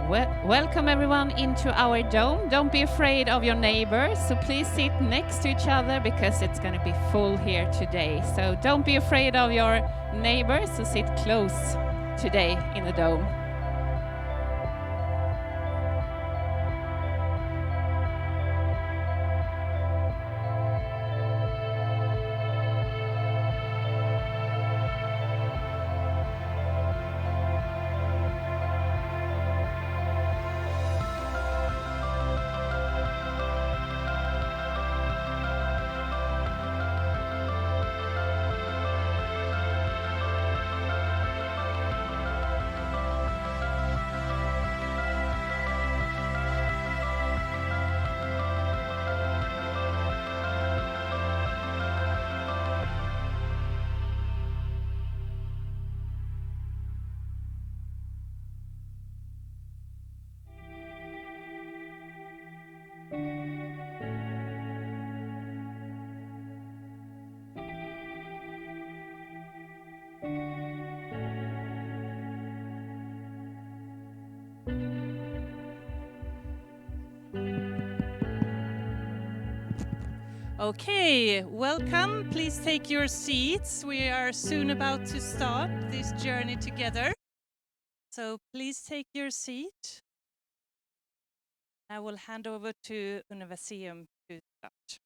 Welcome everyone into our dome. Don't be afraid of your neighbors, so please sit next to each other because it's going to be full here today. So don't be afraid of your neighbors, so sit close today in the dome. Okay, welcome. Please take your seats. We are soon about to start this journey together. So please take your seat. I will hand over to Universeum to start.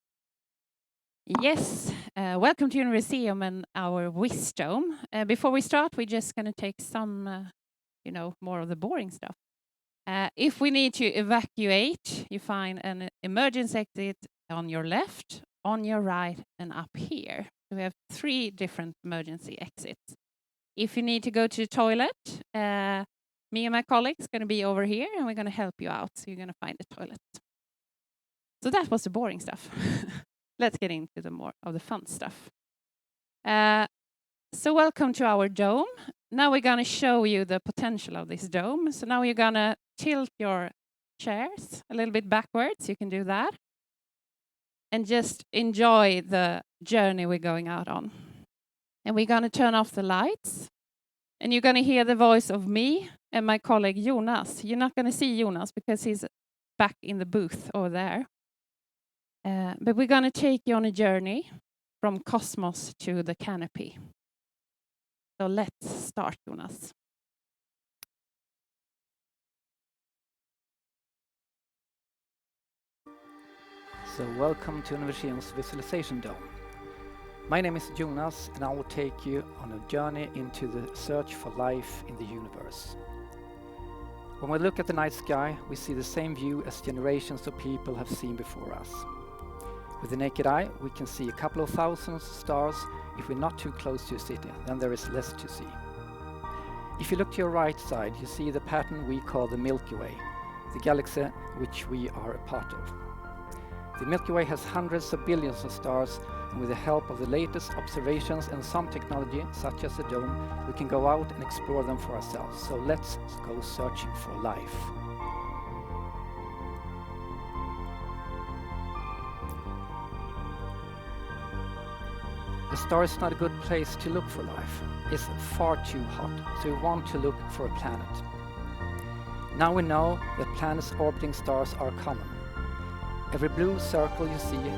Yes, welcome to Universeum and our Wisdome. Before we start, we're just going to take some, more of the boring stuff. If we need to evacuate, you find an emergency exit on your left, on your right, and up here. We have 3 different emergency exits. If you need to go to the toilet, me and my colleagues are going to be over here, and we're going to help you out. So you're going to find the toilet. So that was the boring stuff. Let's get into the more of the fun stuff. So welcome to our dome. Now we're going to show you the potential of this dome. So now you're going to tilt your chairs a little bit backwards. You can do that. And just enjoy the journey we're going out on. And we're going to turn off the lights. And you're going to hear the voice of me and my colleague Jonas. You're not going to see Jonas because he's back in the booth over there. But we're going to take you on a journey from cosmos to the canopy. So let's start, Jonas. So welcome to Universeum's Visualization Dome. My name is Jonas and I will take you on a journey into the search for life in the universe. When we look at the night sky, we see the same view as generations of people have seen before us. With the naked eye, we can see a couple of thousand stars if we're not too close to a city, then there is less to see. If you look to your right side, you see the pattern we call the Milky Way, the galaxy which we are a part of. The Milky Way has hundreds of billions of stars, and with the help of the latest observations and some technology, such as the dome, we can go out and explore them for ourselves. So let's go searching for life. A star is not a good place to look for life. It's far too hot, so we want to look for a planet. Now we know that planets orbiting stars are common. Every blue circle you see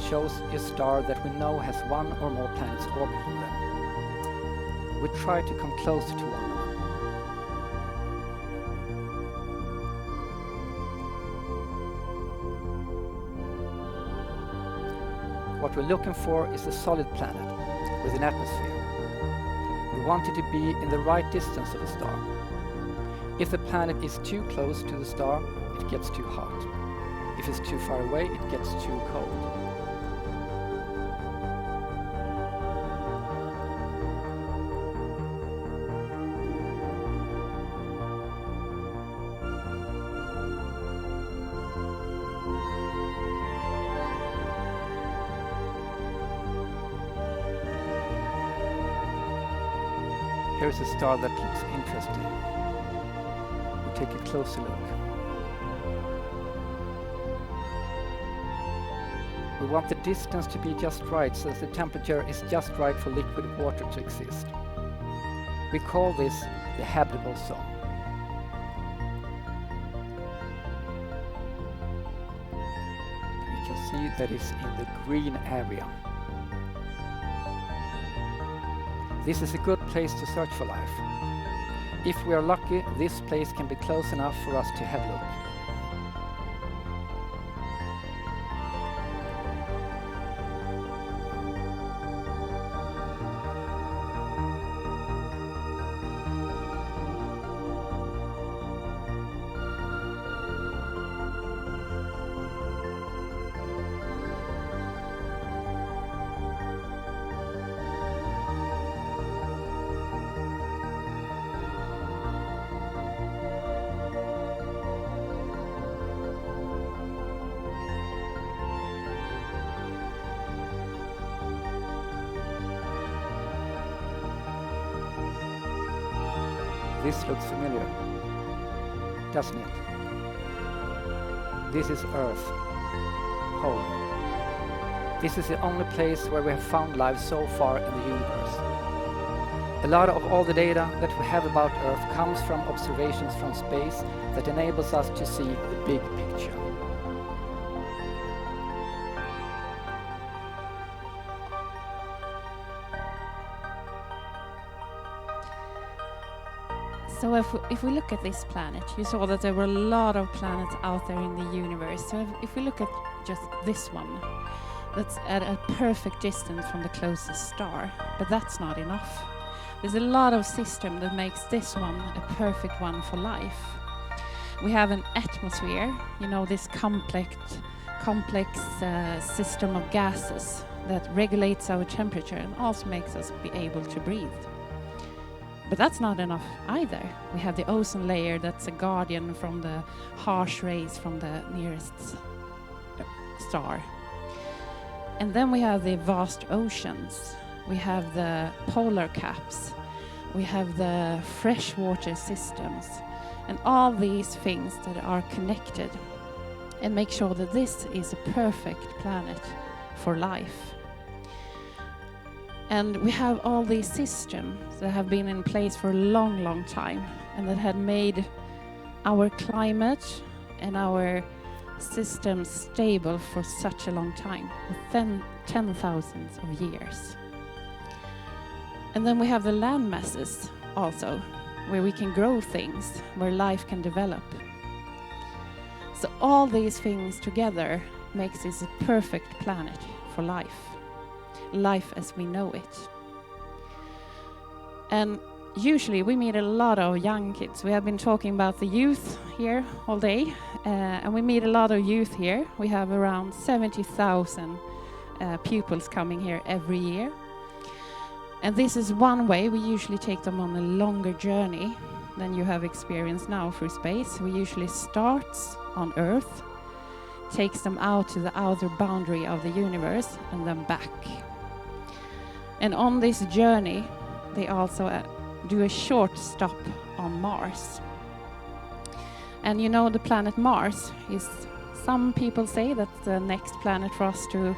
shows a star that we know has one or more planets orbiting them. We try to come closer to one of them. What we're looking for is a solid planet with an atmosphere. We want it to be in the right distance of the star. If the planet is too close to the star, it gets too hot. If it's too far away, it gets too cold. Here's a star that looks interesting. We'll take a closer look. We want the distance to be just right so that the temperature is just right for liquid water to exist. We call this the habitable zone. galaxy that is in the green area. This is a good place to search for life. If we are lucky, this place can be close enough for us to have a look. This looks familiar, doesn't it? This is Earth, home. This is the only place where we have found life so far in the universe. A lot of all the data that we have about Earth comes from observations from space that enables us to see the big picture. So if we look at this planet, you saw that there were a lot of planets out there in the universe. So if we look at just this one, that's at a perfect distance from the closest star, but that's not enough. There's a lot of system that makes this one a perfect one for life. We have an atmosphere, you know, this complex system of gases that regulates our temperature and also makes us be able to breathe. But that's not enough either. We have the ozone layer that's a guardian from the harsh rays from the nearest star. And then we have the vast oceans. We have the polar caps. We have the freshwater systems. And all these things that are connected and make sure that this is a perfect planet for life. And we have all these systems that have been in place for a long, long time and that had made our climate and our systems stable for such a long time, within 10,000 of years. And then we have the land masses also, where we can grow things, where life can develop. So all these things together makes this a perfect planet for life as we know it. And usually we meet a lot of young kids. We have been talking about the youth here all day, and we meet a lot of youth here. We have around 70,000 pupils coming here every year. And this is one way we usually take them on a longer journey than you have experienced now through space. We usually start on Earth, takes them out to the outer boundary of the universe and then back. And on this journey, they also do a short stop on Mars. And you know, the planet Mars is, some people say that's the next planet for us to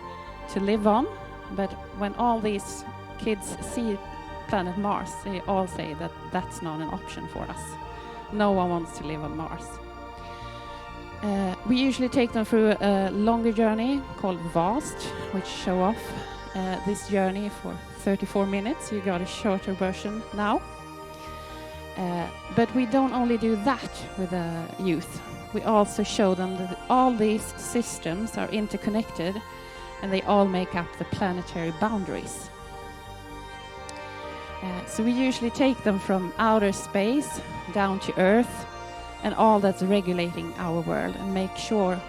live on. But when all these kids see planet Mars, they all say that that's not an option for us. No one wants to live on Mars. We usually take them through a longer journey called VAST, which show off this journey for 34 minutes. You got a shorter version now. But we don't only do that with the youth. We also show them that all these systems are interconnected and they all make up the planetary boundaries. So we usually take them from outer space down to Earth and all that's regulating our world and make sure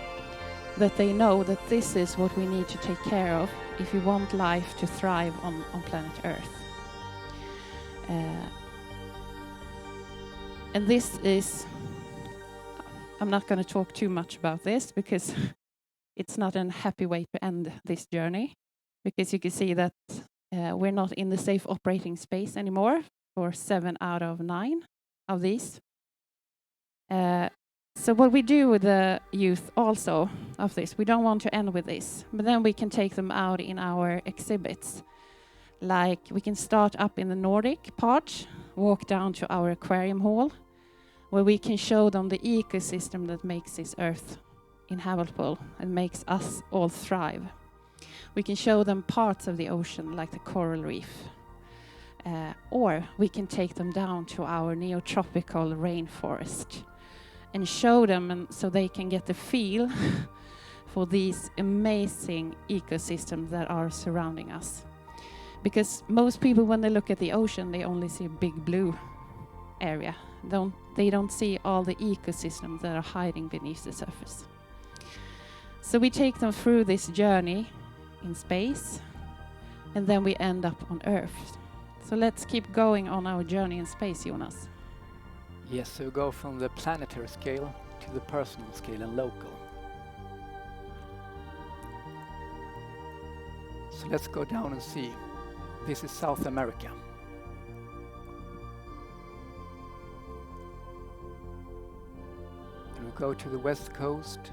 that they know that this is what we need to take care of if you want life to thrive on planet Earth. And this is, I'm not going to talk too much about this because it's not a happy way to end this journey, because you can see that we're not in the safe operating space anymore for 7 out of 9 of these. So what we do with the youth also of this, we don't want to end with this, but then we can take them out in our exhibits. Like we can start up in the Nordic part, walk down to our aquarium hall, where we can show them the ecosystem that makes this Earth inhabitable and makes us all thrive. We can show them parts of the ocean like the coral reef. Or we can take them down to our neotropical rainforest and show them so they can get the feel for these amazing ecosystems that are surrounding us. Because most people, when they look at the ocean, they only see a big blue area. They don't see all the ecosystems that are hiding beneath the surface. So we take them through this journey in space, and then we end up on Earth. So let's keep going on our journey in space, Jonas. Yes, so we go from the planetary scale to the personal scale and local. So let's go down and see. This is South America. And we go to the west coast.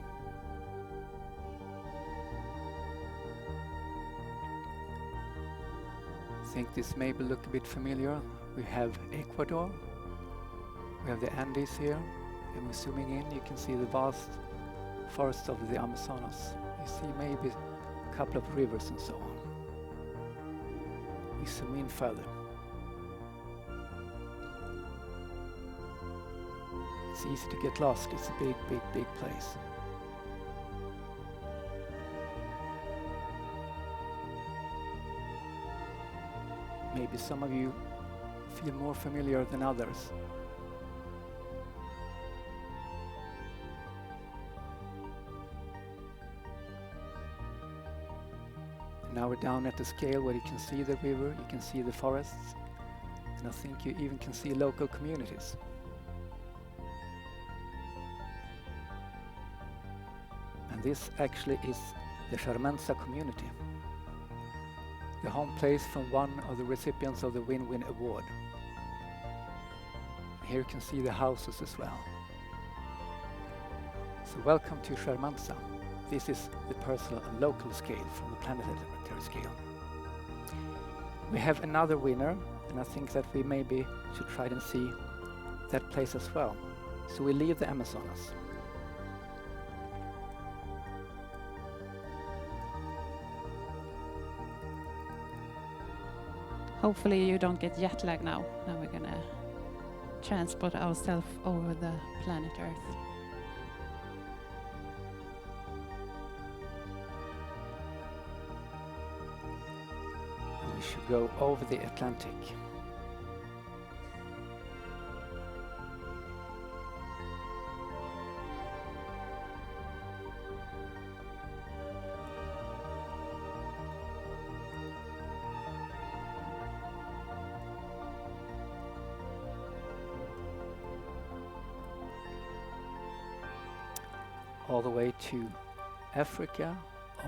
I think this may look a bit familiar. We have Ecuador. We have the Andes here, and we're zooming in, you can see the vast forest of the Amazonas. You see maybe a couple of rivers and so on. We zoom in further. It's easy to get lost, it's a big, big, big place. Maybe some of you feel more familiar than others. Now we're down at the scale where you can see the river, you can see the forests, and I think you even can see local communities. And this actually is the Charmenza community, the home place from one of the recipients of the Win-Win Award. Here you can see the houses as well. So welcome to Charmenza. This is the personal and local scale from the planetary scale. We have another winner, and I think that we maybe should try and see that place as well. So we leave the Amazonas. Hopefully you don't get jet lag now. Now we're gonna transport ourselves over the planet Earth. We should go over the Atlantic. All the way to Africa,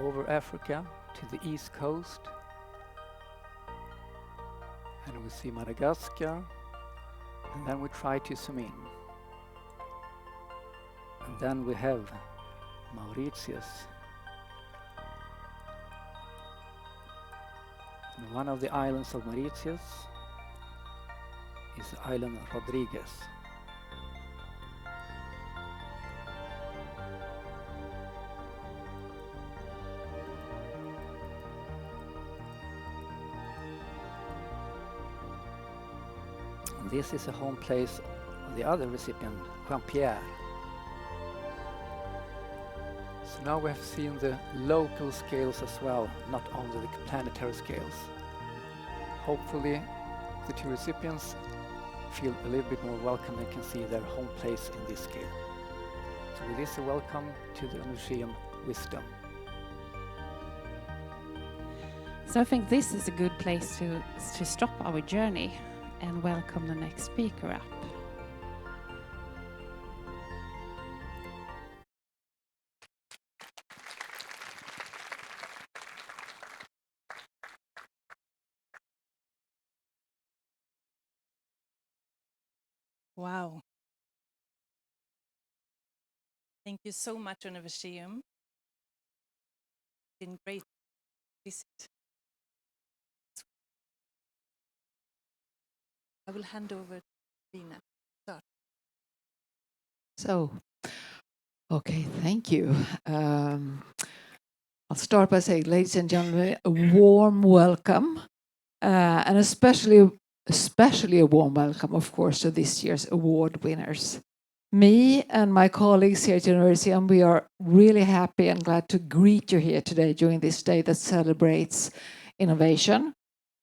over Africa to the east coast. And we see Madagascar, and then we try to zoom in. And then we have Mauritius. And one of the islands of Mauritius is the island Rodriguez. This is a home place of the other recipient, Juan Pierre. So now we have seen the local scales as well, not only the planetary scales. Hopefully the two recipients feel a little bit more welcome and can see their home place in this scale. So with this, a welcome to the Universeum Wisdome. So I think this is a good place to stop our journey and welcome the next speaker up. Wow. Thank you so much, Universeum. It's been great to visit. I will hand over to Carina. Start. So, Okay, thank you. I'll start by saying, ladies and gentlemen, a warm welcome, and especially a warm welcome, of course, to this year's award winners. Me and my colleagues here at Universeum, we are really happy and glad to greet you here today during this day that celebrates innovation,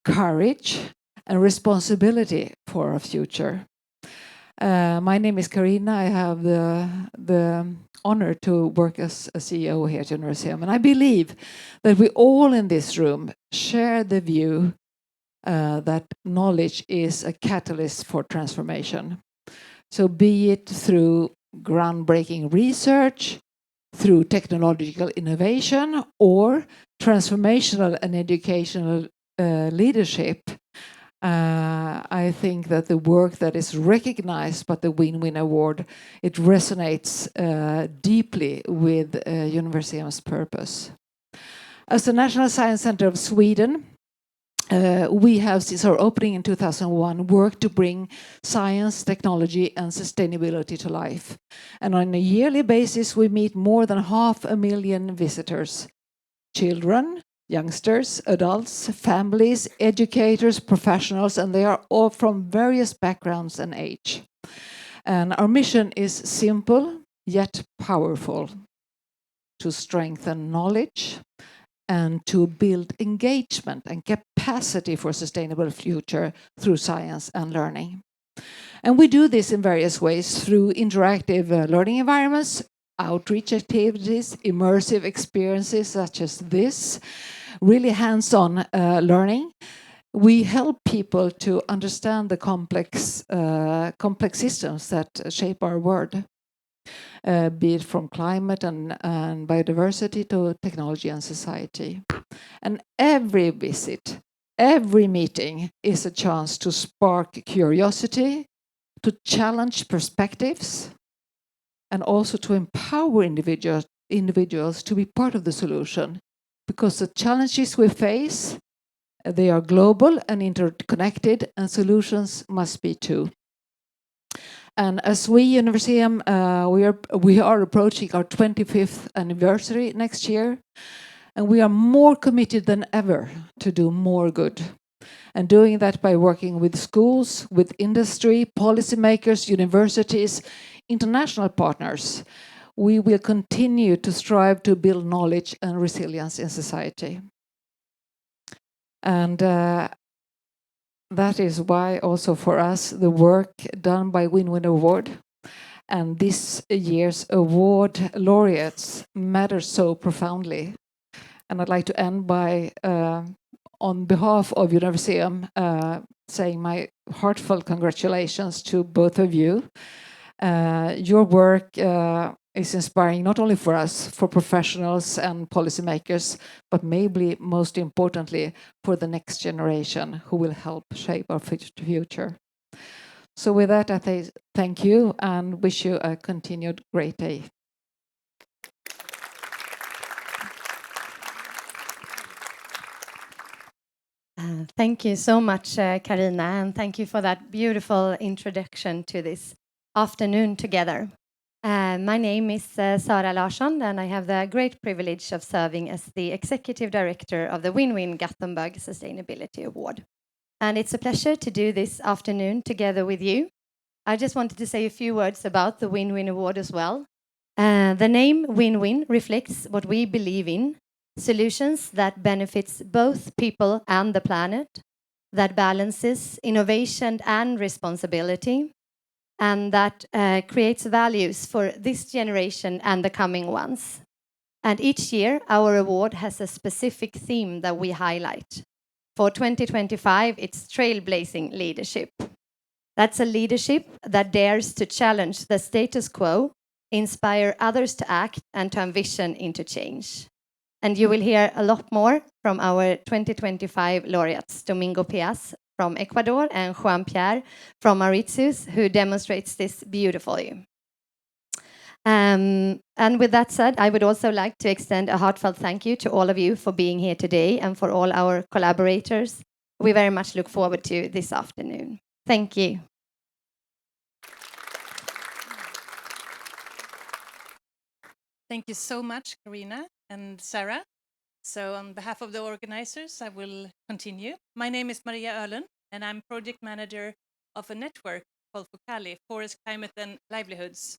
courage, and responsibility for our future. My name is Carina. I have the honor to work as a CEO here at Universeum, and I believe that we all in this room share the view that knowledge is a catalyst for transformation. So be it through groundbreaking research, through technological innovation, or transformational and educational leadership, I think that the work that is recognized by the Win-Win Award, it resonates deeply with Universeum's purpose. As the National Science Center of Sweden, we have, since our opening in 2001, worked to bring science, technology, and sustainability to life. And on a yearly basis, we meet more than 500,000 visitors, children, youngsters, adults, families, educators, professionals, and they are all from various backgrounds and age. And our mission is simple yet powerful: to strengthen knowledge and to build engagement and capacity for a sustainable future through science and learning. And we do this in various ways through interactive learning environments, outreach activities, immersive experiences such as this, really hands-on learning. We help people to understand the complex systems that shape our world, be it from climate and biodiversity to technology and society. And every visit, every meeting is a chance to spark curiosity, to challenge perspectives, and also to empower individuals to be part of the solution. Because the challenges we face, they are global and interconnected, and solutions must be too. And as we, Universeum, we are approaching our 25th anniversary next year, and we are more committed than ever to do more good. And doing that by working with schools, with industry, policymakers, universities, international partners. We will continue to strive to build knowledge and resilience in society. And that is why also for us, the work done by Win-Win Award and this year's award laureates matter so profoundly. And I'd like to end by, on behalf of Universeum, saying my heartfelt congratulations to both of you. Your work is inspiring not only for us, for professionals and policymakers, but maybe most importantly for the next generation who will help shape our future. So with that, I thank you and wish you a continued great day. Thank you so much, Carina, and thank you for that beautiful introduction to this afternoon together. My name is Sara Larsson, and I have the great privilege of serving as the Executive Director of the Win-Win Gothenburg Sustainability Award. And it's a pleasure to do this afternoon together with you. I just wanted to say a few words about the Win-Win Award as well. The name Win-Win reflects what we believe in: solutions that benefits both people and the planet, that balances innovation and responsibility, and that creates values for this generation and the coming ones. And each year, our award has a specific theme that we highlight. For 2025, it's trailblazing leadership. That's a leadership that dares to challenge the status quo, inspire others to act, and turn vision into change. And you will hear a lot more from our 2025 laureates, Domingo Piaz from Ecuador and Juan Pierre from Mauritius, who demonstrates this beautifully. And with that said, I would also like to extend a heartfelt thank you to all of you for being here today and for all our collaborators. We very much look forward to this afternoon. Thank you. Thank you so much, Carina and Sara. So on behalf of the organizers, I will continue. My name is Maria Ölund, and I'm project manager of a network called Focali, Forest, Climate and Livelihoods.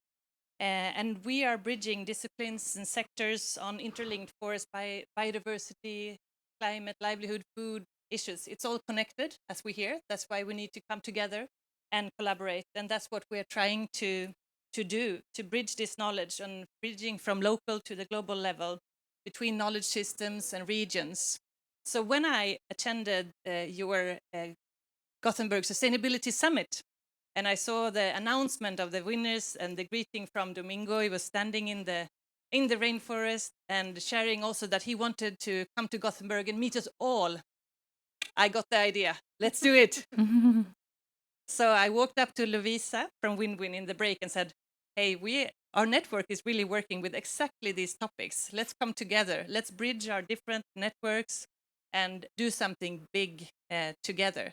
And we are bridging disciplines and sectors on interlinked forest biodiversity, climate, livelihood, food issues. It's all connected, as we hear. That's why we need to come together and collaborate. And that's what we're trying to do, to bridge this knowledge and bridging from local to the global level between knowledge systems and regions. So when I attended your Gothenburg Sustainability Summit, and I saw the announcement of the winners and the greeting from Domingo. He was standing in the rainforest and sharing also that he wanted to come to Gothenburg and meet us all. I got the idea. Let's do it. So I walked up to Lovisa from Win-Win in the break and said, hey, our network is really working with exactly these topics. Let's come together. Let's bridge our different networks and do something big together.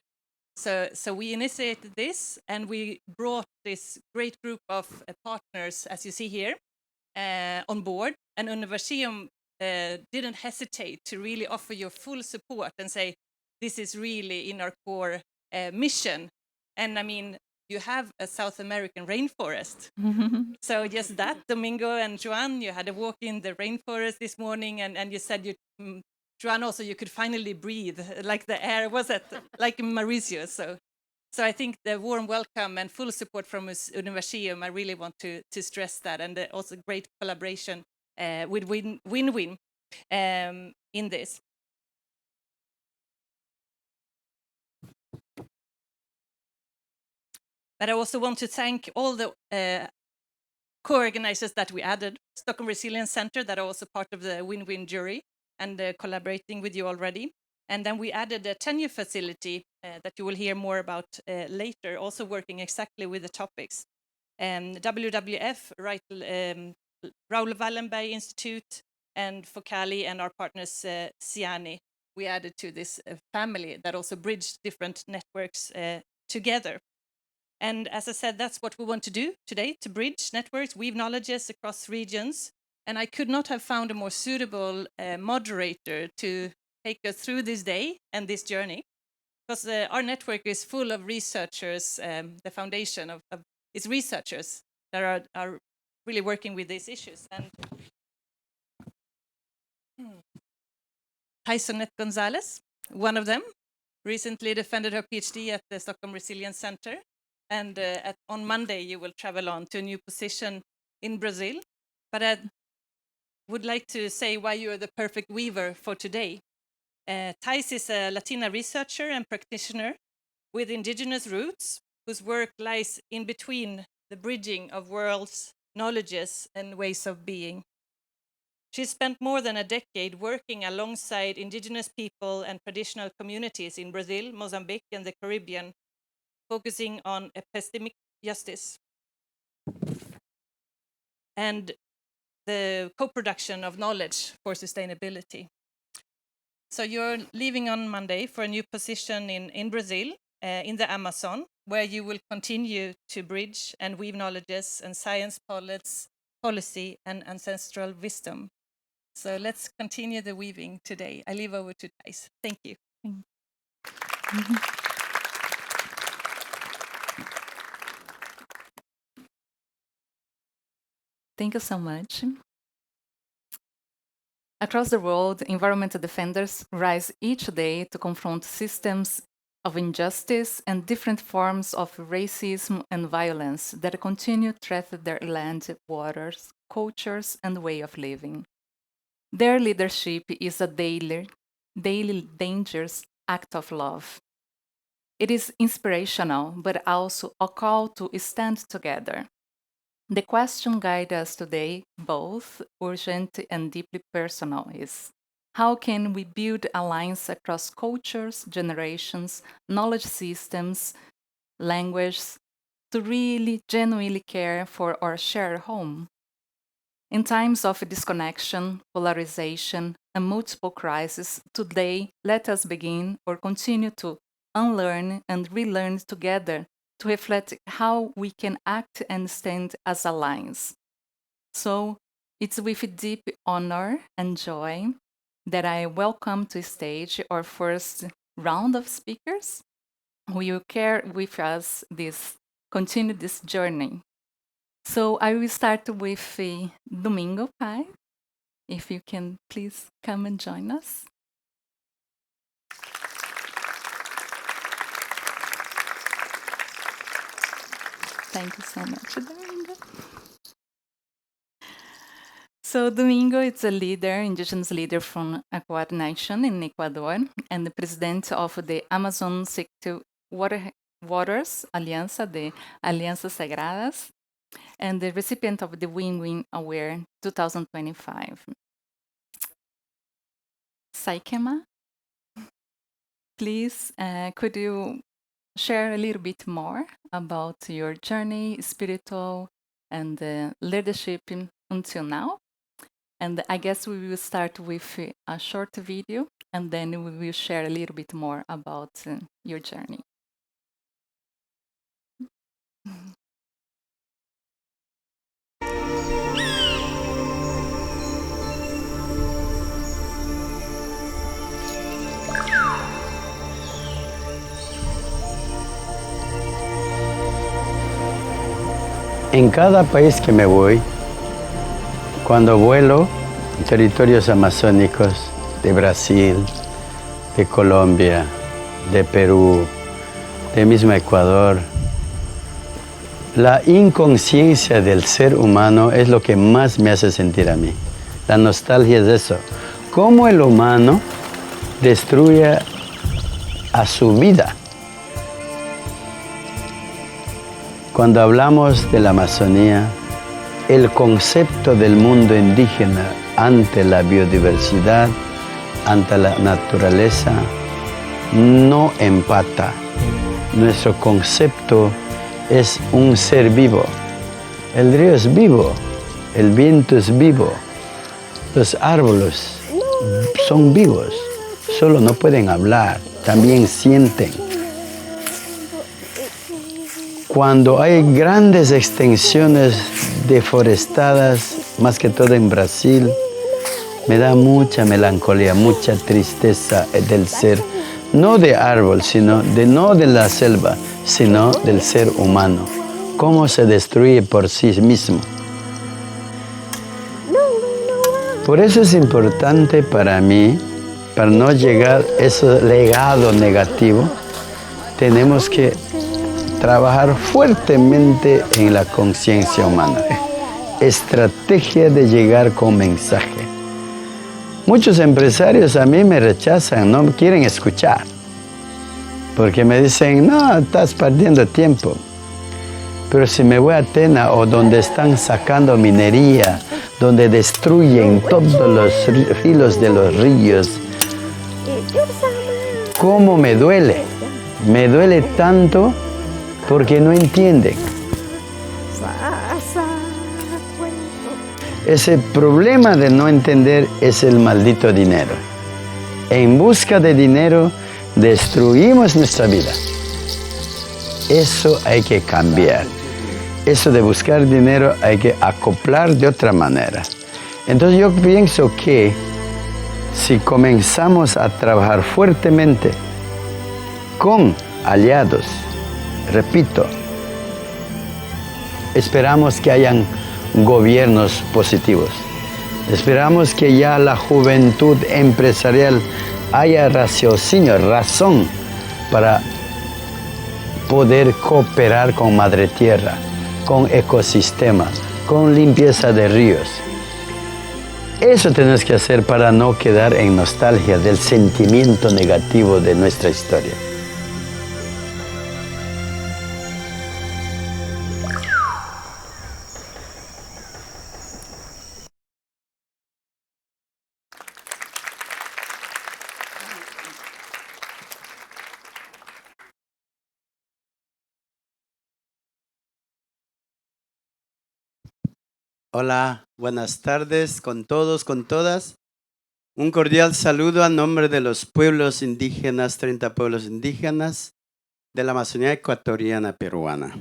So we initiated this, and we brought this great group of partners, as you see here, on board. And Universeum didn't hesitate to really offer your full support and say, this is really in our core mission. And I mean, you have a South American rainforest. So just that, Domingo and Juan, you had a walk in the rainforest this morning, and you said Juan, also you could finally breathe, like the air was like in Mauritius. So I think the warm welcome and full support from Universeum, I really want to stress that, and also great collaboration with Win-Win in this. But I also want to thank all the co-organizers that we added, Stockholm Resilience Center, that are also part of the Win-Win jury and collaborating with you already. And then we added a Tenure facility that you will hear more about later, also working exactly with the topics. WWF, Raul Wallenberg Institute, and Focali, and our partners SIANI, we added to this family that also bridged different networks together. And as I said, that's what we want to do today, to bridge networks, weave knowledges across regions. And I could not have found a more suitable moderator to take us through this day and this journey, because our network is full of researchers. The foundation of is researchers that are really working with these issues. And Tysonet Gonzalez, one of them, recently defended her PhD at the Stockholm Resilience Center. And on Monday, you will travel on to a new position in Brazil. But I would like to say why you are the perfect weaver for today. Thais is a Latina researcher and practitioner with indigenous roots, whose work lies in between the bridging of worlds, knowledges, and ways of being. She spent more than a decade working alongside indigenous people and traditional communities in Brazil, Mozambique, and the Caribbean, focusing on epistemic justice and the co-production of knowledge for sustainability. So you're leaving on Monday for a new position in Brazil, in the Amazon, where you will continue to bridge and weave knowledges and science, policy, and ancestral wisdom. So let's continue the weaving today. I leave over to Thais. Thank you. Thank you so much. Across the world, environmental defenders rise each day to confront systems of injustice and different forms of racism and violence that continue to threaten their land, waters, cultures, and way of living. Their leadership is a daily dangerous act of love. It is inspirational, but also a call to stand together. The question guiding us today, both urgent and deeply personal, is how can we build alliance across cultures, generations, knowledge systems, languages, to really genuinely care for our shared home? In times of disconnection, polarization, and multiple crises, today let us begin or continue to unlearn and relearn together to reflect how we can act and stand as allies. So, It's with deep honor and joy that I welcome to stage our first round of speakers who will care with us continue this journey. So I will start with Domingo Pai. If you can please come and join us. Thank you so much, Domingo. So Domingo is a leader, indigenous leader from Aguar Nation in Ecuador, and the president of the Amazon Sector Waters Alianza, the Alianzas Sagradas, and the recipient of the Win-Win Award 2025. Saikema, please, could you share a little bit more about your journey, spiritual and leadership until now? And I guess we will start with a short video, and then we will share a little bit more about your journey. En cada país que me voy, cuando vuelo en territorios amazónicos de Brasil, de Colombia, de Perú, de mismo Ecuador, la inconsciencia del ser humano es lo que más me hace sentir a mí. La nostalgia es eso. Cómo el humano destruye a su vida. Cuando hablamos de la Amazonía, el concepto del mundo indígena ante la biodiversidad, ante la naturaleza, no empata. Nuestro concepto es un ser vivo. El río es vivo, el viento es vivo, los árboles son vivos, solo no pueden hablar, también sienten. Cuando hay grandes extensiones deforestadas, más que todo en Brasil, me da mucha melancolía, mucha tristeza del ser, no de árbol, no de la selva, sino del ser humano. Cómo se destruye por sí mismo. Por eso es importante para mí, para no llegar a ese legado negativo, tenemos que trabajar fuertemente en la conciencia humana. Estrategia de llegar con mensaje. Muchos empresarios a mí me rechazan, no quieren escuchar. Porque me dicen, no, estás perdiendo tiempo. Pero si me voy a Atenas o donde están sacando minería, donde destruyen todos los filos de los ríos, ¿cómo me duele? Me duele tanto porque no entienden. Ese problema de no entender es el maldito dinero. En busca de dinero destruimos nuestra vida. Eso hay que cambiar. Eso de buscar dinero hay que acoplar de otra manera. Entonces yo pienso que si comenzamos a trabajar fuertemente con aliados, repito, esperamos que hayan gobiernos positivos. Esperamos que ya la juventud empresarial haya raciocinio, razón para poder cooperar con Madre Tierra, con ecosistemas, con limpieza de ríos. Eso tenemos que hacer para no quedar en nostalgia del sentimiento negativo de nuestra historia. Hola, buenas tardes con todos, con todas. Un cordial saludo a nombre de los pueblos indígenas, 30 pueblos indígenas de la Amazonía ecuatoriana peruana.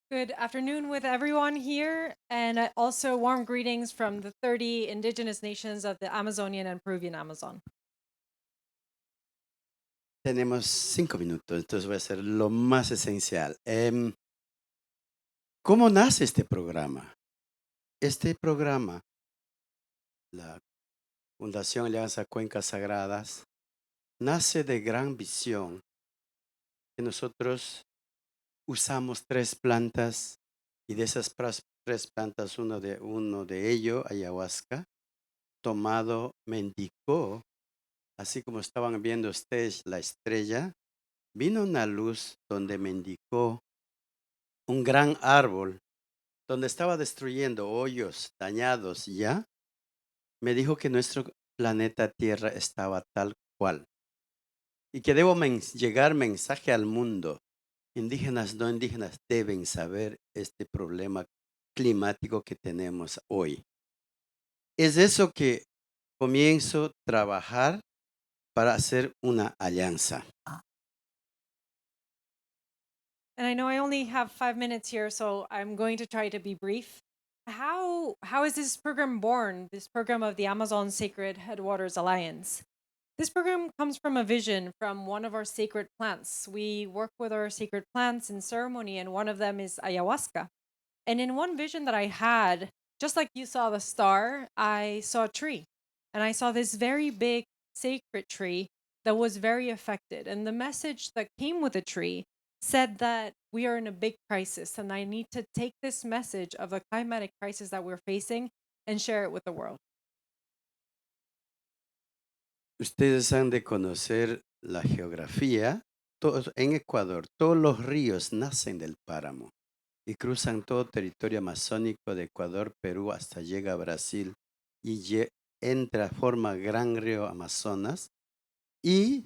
Good afternoon with everyone here, and also warm greetings from the 30 indigenous nations of the Amazonian and Peruvian Amazon. Tenemos 5 minutos, entonces voy a hacer lo más esencial. ¿Cómo nace este programa? Este programa, la Fundación Alianza Cuencas Sagradas, nace de gran visión que nosotros usamos 3 plantas y de esas 3 plantas uno de ellos, ayahuasca, tomado, me indicó, así como estaban viendo ustedes la estrella, vino una luz donde me indicó un gran árbol donde estaba destruyendo hoyos dañados ya, me dijo que nuestro planeta Tierra estaba tal cual y que debo llegar mensaje al mundo. Indígenas, no indígenas, deben saber este problema climático que tenemos hoy. Es eso que comienzo a trabajar para hacer una alianza. And I know I only have 5 minutes here, so I'm going to try to be brief. How is this program born, this program of the Amazon Sacred Headwaters Alliance? This program comes from a vision from one of our sacred plants. We work with our sacred plants in ceremony, and one of them is ayahuasca. And in one vision that I had, just like you saw the star, I saw a tree. And I saw this very big sacred tree that was very affected. And the message that came with the tree said that we are in a big crisis, and I need to take this message of the climatic crisis that we're facing and share it with the world. Ustedes han de conocer la geografía. En Ecuador, todos los ríos nacen del páramo y cruzan todo territorio amazónico de Ecuador, Perú, hasta llega a Brasil y entra, forma gran río Amazonas y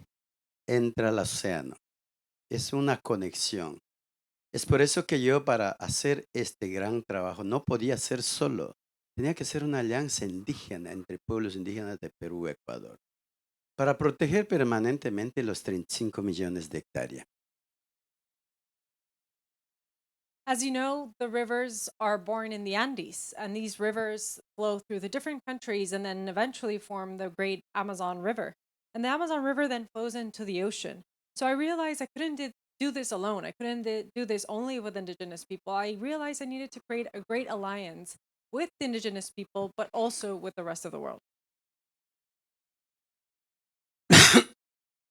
entra al océano. Es una conexión. Es por eso que yo, para hacer este gran trabajo, no podía ser solo. Tenía que ser una alianza indígena entre pueblos indígenas de Perú y Ecuador para proteger permanentemente los 35 millones de hectáreas. As you know, the rivers are born in the Andes, and these rivers flow through the different countries and then eventually form the great Amazon River. And the Amazon River then flows into the ocean. So I realized I couldn't do this alone. I couldn't do this only with Indigenous people. I realized I needed to create a great alliance with the Indigenous people, but also with the rest of the world.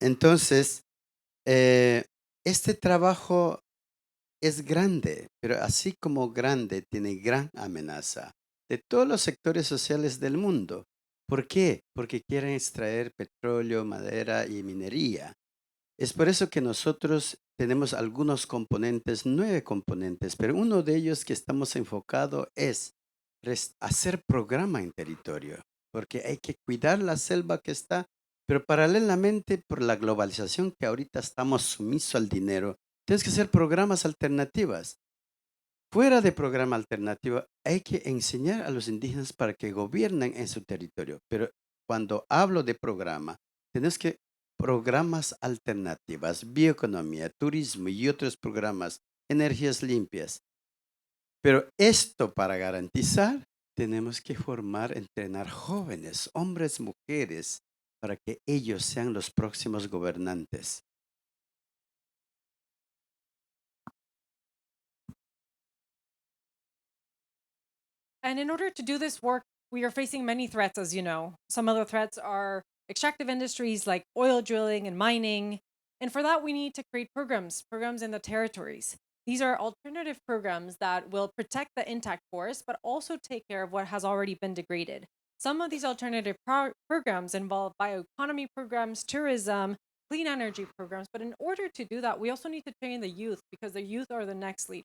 Entonces, este trabajo es grande, pero así como grande, tiene gran amenaza de todos los sectores sociales del mundo. ¿Por qué? Porque quieren extraer petróleo, madera y minería. Es por eso que nosotros tenemos algunos componentes, 9 componentes, pero uno de ellos que estamos enfocados es hacer programa en territorio, porque hay que cuidar la selva que está, pero paralelamente por la globalización que ahorita estamos sumisos al dinero, tienes que hacer programas alternativas. Fuera de programa alternativo, hay que enseñar a los indígenas para que gobiernen en su territorio. Pero cuando hablo de programa, tenemos que programas alternativas, bioeconomía, turismo y otros programas, energías limpias. Pero esto para garantizar, tenemos que formar, entrenar jóvenes, hombres, mujeres, para que ellos sean los próximos gobernantes. And in order to do this work, we are facing many threats, as you know. Some of the threats are extractive industries like oil drilling and mining. And for that, we need to create programs in the territories. These are alternative programs that will protect the intact forest, but also take care of what has already been degraded. Some of these alternative programs involve bioeconomy programs, tourism, clean energy programs. But in order to do that, we also need to train the youth, because the youth are the next leaders.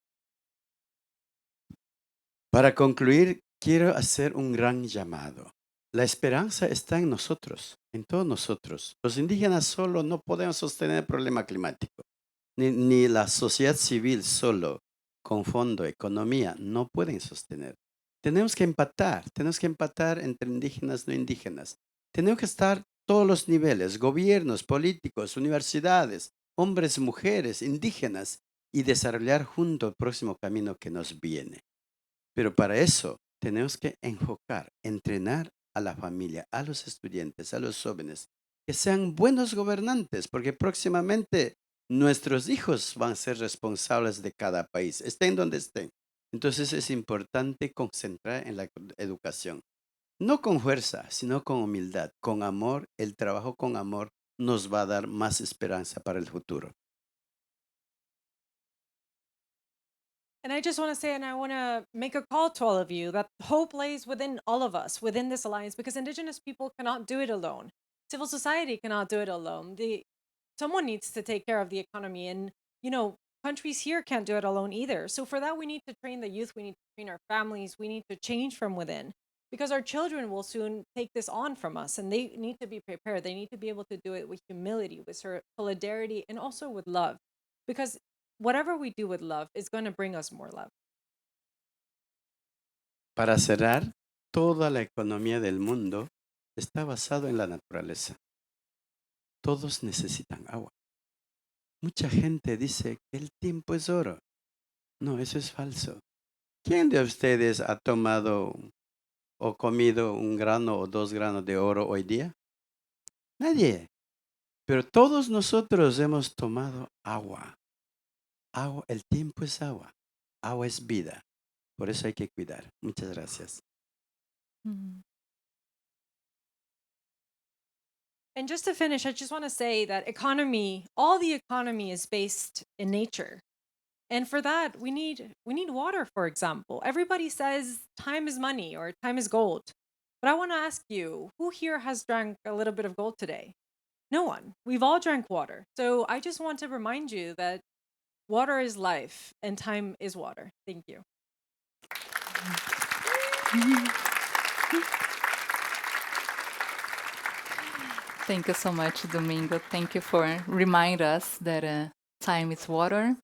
Para concluir, quiero hacer un gran llamado. La esperanza está en nosotros, en todos nosotros. Los indígenas solo no podemos sostener el problema climático, ni la sociedad civil solo, con fondo, economía, no pueden sostener. Tenemos que empatar entre indígenas y no indígenas. Tenemos que estar todos los niveles, gobiernos, políticos, universidades, hombres, mujeres, indígenas, y desarrollar juntos el próximo camino que nos viene. Pero para eso tenemos que enfocar, entrenar a la familia, a los estudiantes, a los jóvenes, que sean buenos gobernantes, porque próximamente nuestros hijos van a ser responsables de cada país, estén donde estén. Entonces es importante concentrar en la educación, no con fuerza, sino con humildad, con amor. El trabajo con amor nos va a dar más esperanza para el futuro. And I just want to say, and I want to make a call to all of you, that hope lays within all of us, within this alliance, because Indigenous people cannot do it alone. Civil society cannot do it alone. Someone needs to take care of the economy, and countries here can't do it alone either. So for that, we need to train the youth, we need to train our families, we need to change from within, because our children will soon take this on from us, and they need to be prepared. They need to be able to do it with humility, with solidarity, and also with love, because whatever we do with love is going to bring us more love. Para cerrar, toda la economía del mundo está basada en la naturaleza. Todos necesitan agua. Mucha gente dice que el tiempo es oro. No, eso es falso. ¿Quién de ustedes ha tomado o comido un grano o 2 granos de oro hoy día? Nadie. Pero todos nosotros hemos tomado agua. Agua, el tiempo es agua. Agua es vida. Por eso hay que cuidar. Muchas gracias. And just to finish, I just want to say that all the economy is based in nature. And for that, we need water, for example. Everybody says time is money or time is gold. But I want to ask you, who here has drank a little bit of gold today? No one. We've all drank water. So I just want to remind you that water is life and time is water. Thank you. Thank you so much, Domingo. Thank you for reminding us that time is water.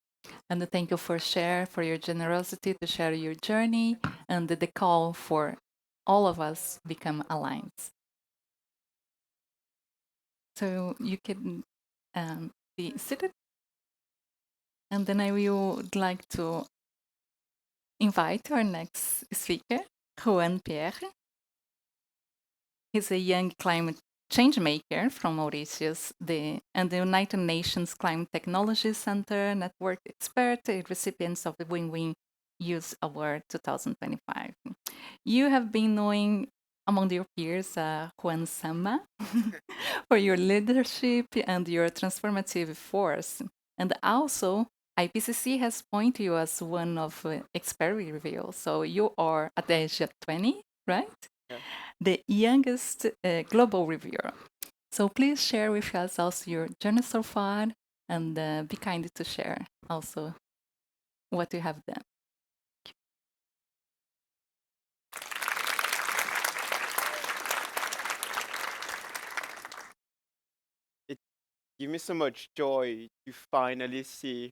And thank you for your generosity to share your journey and the call for all of us become aligned. So you can be seated. And then I would like to invite our next speaker, Juan Pierre. He's a young climate changemaker from Mauritius and the United Nations Climate Technology Center Network Expert, a recipient of the Win-Win Youth Award 2025. You have been knowing among your peers Juan Sama for your leadership and your transformative force. And also, IPCC has pointed you as one of expert review. So you are at the age of 20, right? Yeah. The youngest global reviewer. So please share with us also your journey so far and be kind to share also what you have done. It gives me so much joy to finally see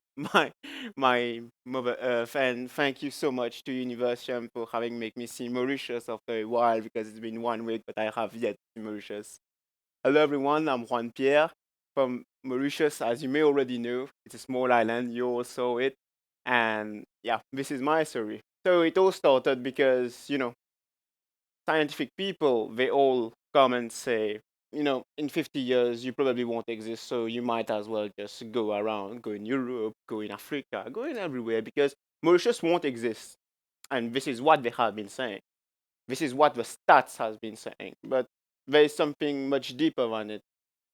my Mother Earth, and thank you so much to Universeum for having made me see Mauritius after a while, because it's been 1 week, but I have yet to see Mauritius. Hello everyone, I'm Juan Pierre from Mauritius. As you may already know, it's a small island, you all saw it, and yeah, this is my story. So it all started because, scientific people, they all come and say, in 50 years, you probably won't exist, so you might as well just go around, go in Europe, go in Africa, go in everywhere, because Mauritius won't exist. And this is what they have been saying. This is what the stats has been saying. But there is something much deeper than it,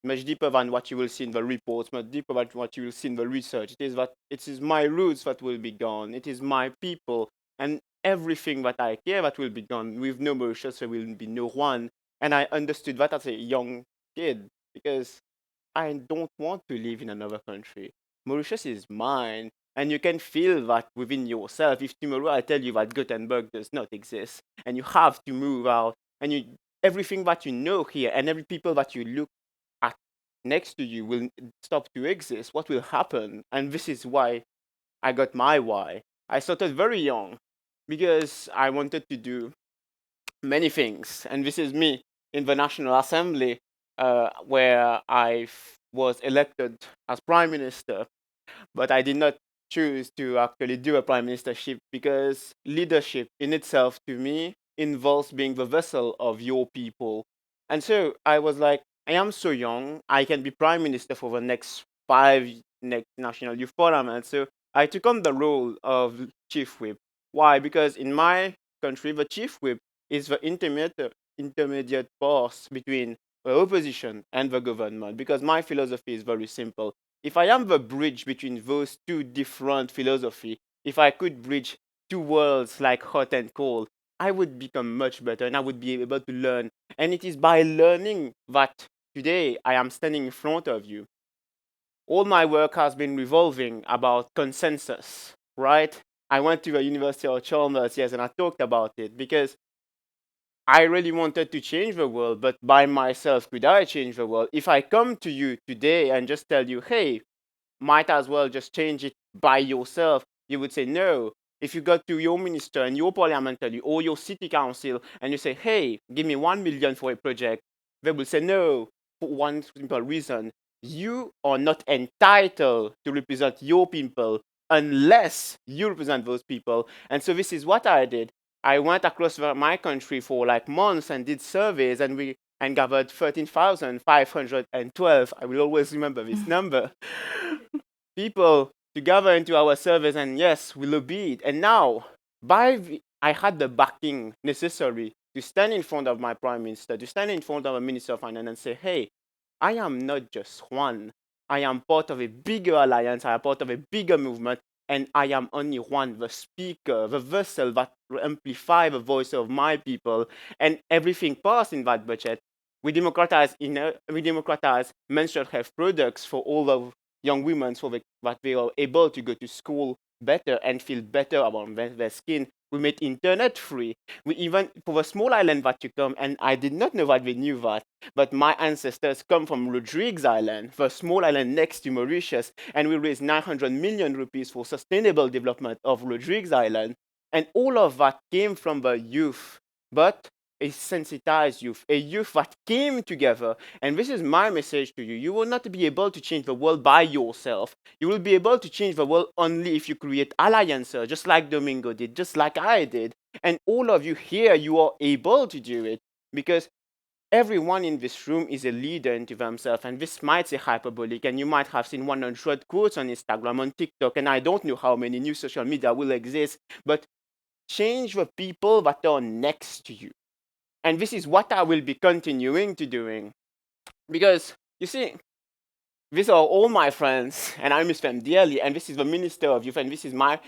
much deeper than what you will see in the reports, much deeper than what you will see in the research. It is my roots that will be gone. It is my people. And everything that I care that will be gone. With no Mauritius, there will be no Juan. And I understood that as a young kid, because I don't want to live in another country. Mauritius is mine. And you can feel that within yourself. If tomorrow I tell you that Gothenburg does not exist, and you have to move out, and everything that you know here, and every people that you look at next to you will stop to exist, what will happen? And this is why I got my why. I started very young, because I wanted to do many things. And this is me in the National Assembly, where I was elected as Prime Minister, but I did not choose to actually do a prime ministership, because leadership in itself, to me, involves being the vessel of your people. And so I was like, I am so young, I can be prime minister for the next 5 next national youth parliament. So I took on the role of chief whip. Why? Because in my country, the chief whip is the intermediate path between the opposition and the government. Because my philosophy is very simple. If I am the bridge between those two different philosophies, if I could bridge two worlds like hot and cold, I would become much better and I would be able to learn. And it is by learning that today I am standing in front of you. All my work has been revolving about consensus, right? I went to the University of Chalmers, yes, and I talked about it because I really wanted to change the world, but by myself, could I change the world? If I come to you today and just tell you, hey, might as well just change it by yourself, you would say no. If you go to your minister and your parliamentary or your city council and you say, hey, give me 1 million for a project, they will say no for one simple reason. You are not entitled to represent your people unless you represent those people. And so this is what I did. I went across my country for like months and did surveys, and gathered 13,512. I will always remember this number. People to gather into our service, and yes, we lobbied. And now, I had the backing necessary to stand in front of my prime minister, to stand in front of a minister of finance and say, hey, I am not just Juan. I am part of a bigger alliance. I am part of a bigger movement. And I am only Juan, the speaker, the vessel that will amplify the voice of my people. And everything passed in that budget. We democratize menstrual health products for all of young women so that they are able to go to school better and feel better about their skin. We made internet free. We even, for the small island that you come, and I did not know that they knew that, but my ancestors come from Rodrigues Island, the small island next to Mauritius, and we raised 900 million rupees for sustainable development of Rodrigues Island. And all of that came from the youth. But a sensitized youth, a youth that came together. And this is my message to you. You will not be able to change the world by yourself. You will be able to change the world only if you create alliances, just like Domingo did, just like I did. And all of you here, you are able to do it because everyone in this room is a leader into themselves. And this might say hyperbolic, and you might have seen 100 quotes on Instagram, on TikTok, and I don't know how many new social media will exist, but change the people that are next to you. And this is what I will be continuing to doing. Because, you see, these are all my friends, and I miss them dearly, and this is the Minister of Youth, and this is my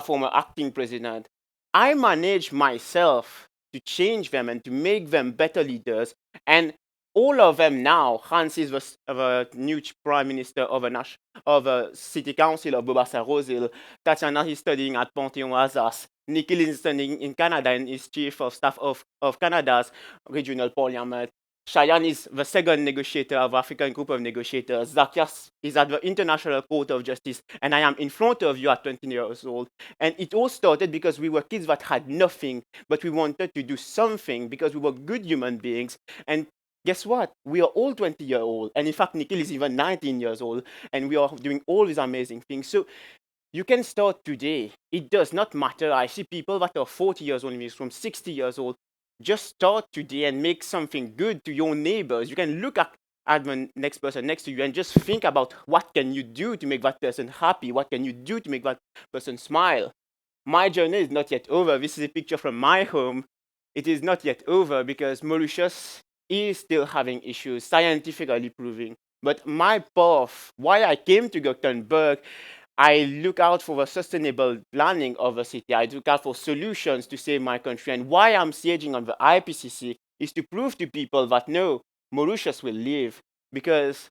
former acting president. I manage myself to change them and to make them better leaders, and all of them now, Hans is the new Prime Minister of a city council of Bobassa-Rosil, Tatiana is studying at Panthéon-Assas, Nikhil is studying in Canada and is chief of staff of Canada's regional parliament. Cheyenne is the second negotiator of African group of negotiators. Zacchaeus is at the International Court of Justice, and I am in front of you at 20 years old. And it all started because we were kids that had nothing, but we wanted to do something because we were good human beings. And guess what? We are all 20 years old. And in fact, Nikhil is even 19 years old, and we are doing all these amazing things. So you can start today. It does not matter. I see people that are 40 years old in this room, 60 years old. Just start today and make something good to your neighbors. You can look at the next person next to you and just think about what can you do to make that person happy? What can you do to make that person smile? My journey is not yet over. This is a picture from my home. It is not yet over because Mauritius is still having issues, scientifically proving. But my path, why I came to Gothenburg, I look out for the sustainable planning of the city. I look out for solutions to save my country. And why I'm sieging on the IPCC is to prove to people that no, Mauritius will live. Because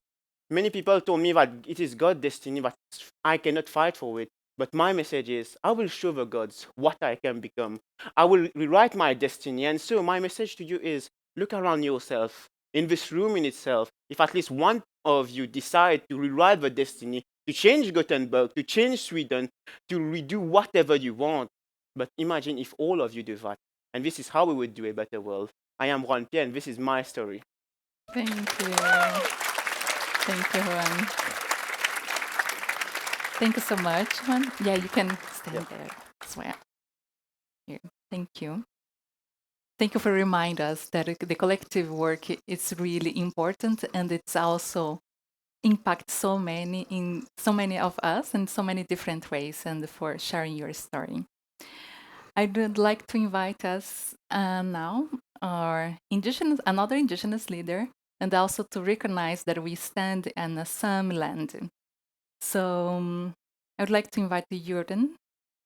many people told me that it is God's destiny, that I cannot fight for it. But my message is, I will show the gods what I can become. I will rewrite my destiny. And so my message to you is, look around yourself. In this room in itself, if at least one of you decide to rewrite the destiny, to change Gothenburg, to change Sweden, to redo whatever you want. But imagine if all of you do that. And this is how we would do a better world. I am Juan Pierre, and this is my story. Thank you. Thank you, Juan. Thank you so much, Juan. Yeah, you can stand there as well. Here. Thank you. Thank you for reminding us that the collective work is really important, and it's also impact so many of us in so many different ways, and for sharing your story. I would like to invite us now another indigenous leader, and also to recognize that we stand in some land. So I would like to invite Jordan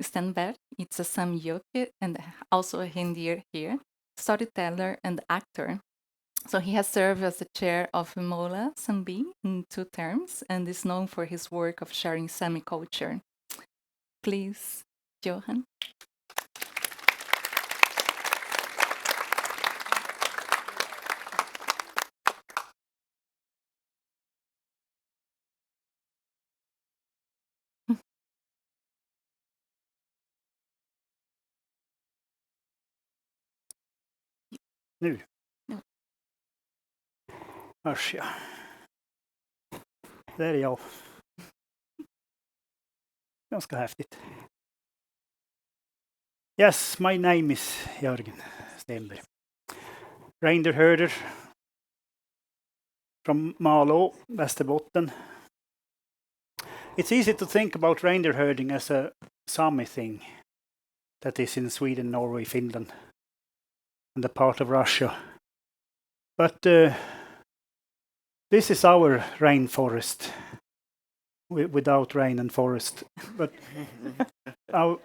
Stenberg. It's a Sam Yoke and also a Hindier here, storyteller and actor. So he has served as the chair of Mola Sambi in 2 terms and is known for his work of sharing Sami culture. Please, Johan. Nu. Ja. Hörs jag. Där är jag. Ganska häftigt. Yes, my name is Jörgen Stenberg. Reindeer herder from Malå, Västerbotten. It's easy to think about reindeer herding as a Sami thing that is in Sweden, Norway, Finland, and a part of Russia. But this is our rainforest, without rain and forest. But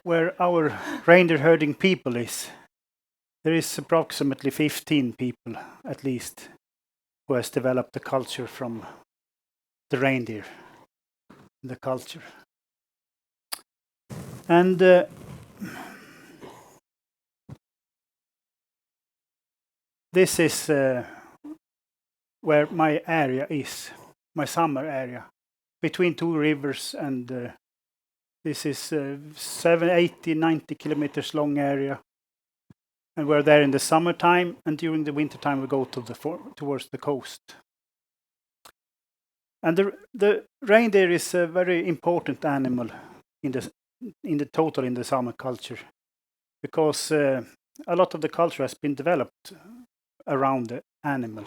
where our reindeer herding people is, there is approximately 15 people, at least, who has developed the culture from the reindeer, the culture. And this is where my area is, my summer area, between 2 rivers, and this is 80, 90 kilometers long area. And we're there in the summertime, and during the wintertime we go towards the coast. And the reindeer is a very important animal in the Sami culture, because a lot of the culture has been developed around the animal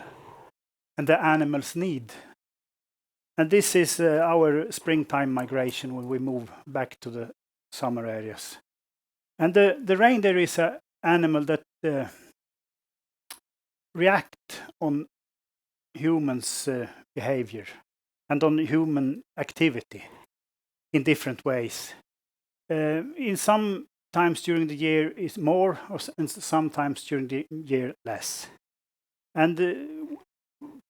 and the animal's need. And this is our springtime migration when we move back to the summer areas. And the reindeer is an animal that react on humans' behavior and on human activity in different ways. In some times during the year is more, and sometimes during the year less. And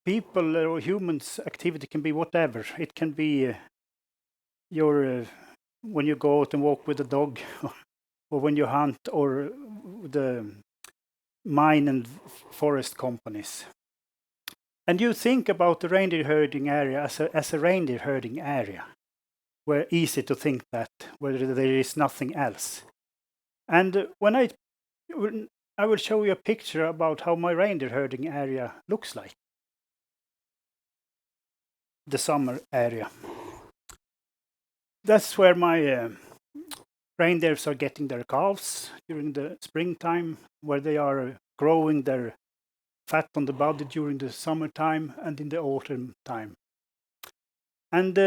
people or humans' activity can be whatever. It can be when you go out and walk with a dog, or when you hunt, or the mine and forest companies. And you think about the reindeer herding area as a reindeer herding area, where easy to think that, where there is nothing else. And when I will show you a picture about how my reindeer herding area looks like. The summer area. That's where my reindeers are getting their calves during the springtime, where they are growing their fat on the body during the summertime and in the autumn time. And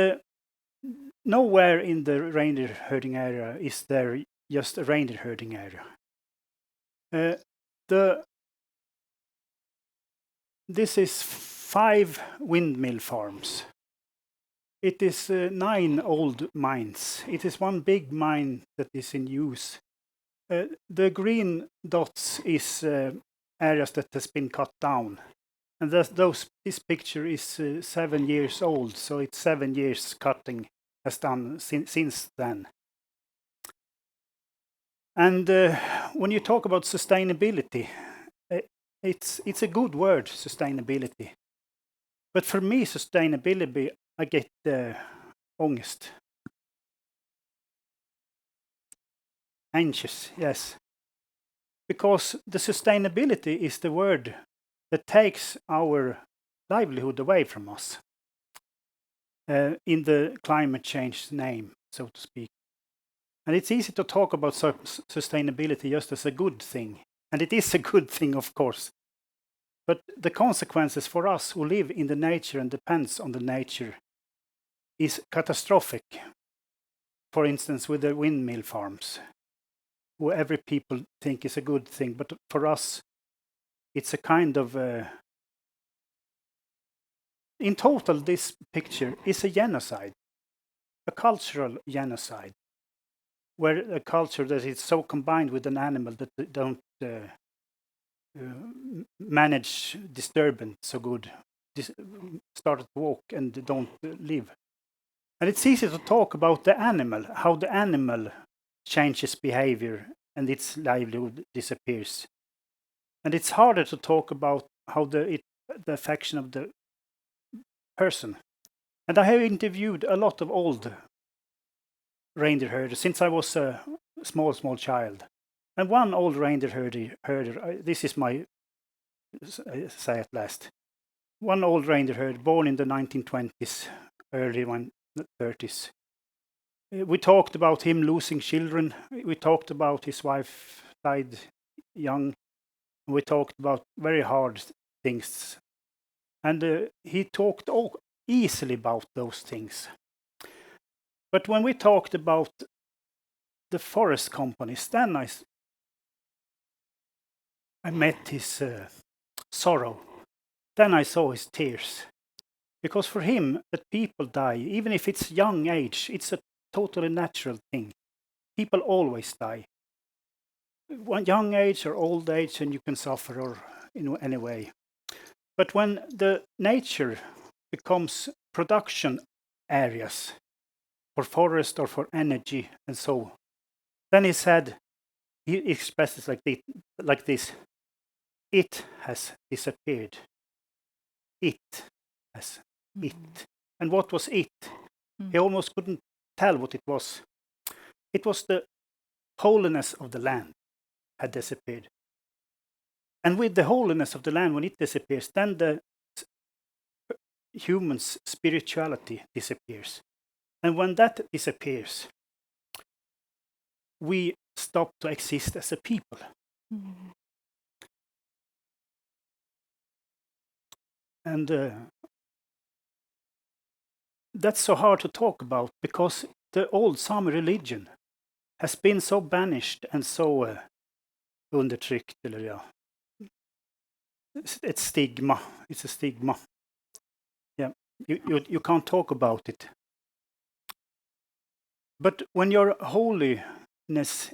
nowhere in the reindeer herding area is there just a reindeer herding area. This is 5 windmill farms. It is 9 old mines. It is 1 big mine that is in use. The green dots is areas that has been cut down. And this picture is 7 years old, so it's 7 years cutting has done since then. And when you talk about sustainability, it's a good word, sustainability. But for me, sustainability, I get ångest. Anxious, yes. Because the sustainability is the word that takes our livelihood away from us in the climate change name. so to speak. And it's easy to talk about sustainability just as a good thing. And it is a good thing, of course. But the consequences for us who live in the nature and depends on the nature is catastrophic. For instance, with the windmill farms, who every people think is a good thing. But for us, it's a kind of... in total, this picture is a genocide, a cultural genocide, where a culture that is so combined with an animal that they don't manage disturbance so good, start to walk and don't live. And it's easy to talk about the animal, how the animal changes behavior and its livelihood disappears. And it's harder to talk about how the affection of the person. And I have interviewed a lot of old reindeer herders since I was a small child. And one old reindeer herder, this is my say at last. One old reindeer herder born in the 1920s, early 30s. We talked about him losing children. We talked about his wife died young. We talked about very hard things. And he talked easily about those things. But when we talked about the forest companies, then I met his sorrow. Then I saw his tears. Because for him, that people die, even if it's young age, it's a totally natural thing. People always die. One young age or old age, and you can suffer or in any way. But when the nature becomes production areas for forest or for energy and so, then he said, he expresses like this, it has disappeared. It has it. And what was it? He almost couldn't tell what it was. It was the holiness of the land had disappeared. And with the holiness of the land, when it disappears, then the human's spirituality disappears. And when that disappears, we stop to exist as a people. And that's so hard to talk about because the old Sami religion has been so banished and so undertryckt, eller ja. It's stigma. It's a stigma. Yeah, you can't talk about it. But when your holiness,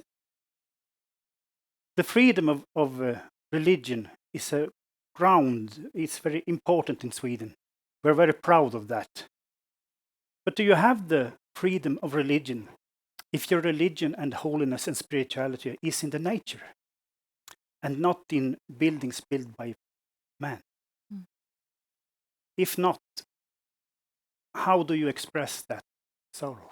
the freedom of religion is a ground. It's very important in Sweden. We're very proud of that. But do you have the freedom of religion if your religion and holiness and spirituality is in the nature and not in buildings built by man? If not, how do you express that sorrow?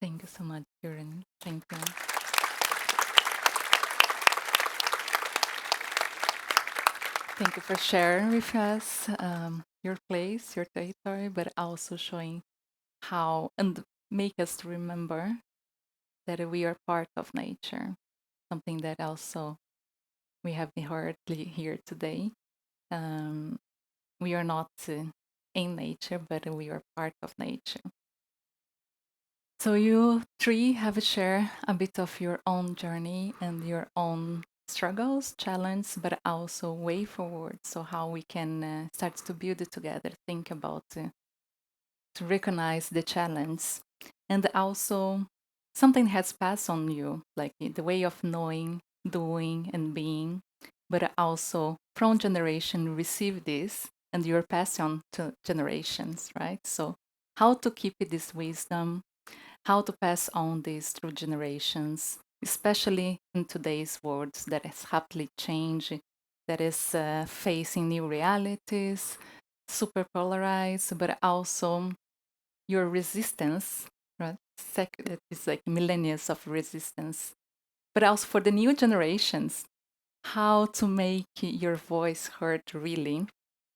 Thank you so much, Karen. Thank you. Thank you for sharing with us your place, your territory, but also showing how and make us remember that we are part of nature. Something that also we have heard here today. We are not in nature, but we are part of nature. So you three have shared a bit of your own journey and your own struggles, challenges, but also way forward. So how we can start to build it together, think about to recognize the challenge, and also something has passed on you, like the way of knowing, doing, and being, but also from generation receive this, and you're passing on to generations, right? So how to keep this wisdom, how to pass on this through generations, especially in today's world that is rapidly changing, that is facing new realities, super polarized, but also your resistance, right? It's like millennia of resistance, but also for the new generations, how to make your voice heard really.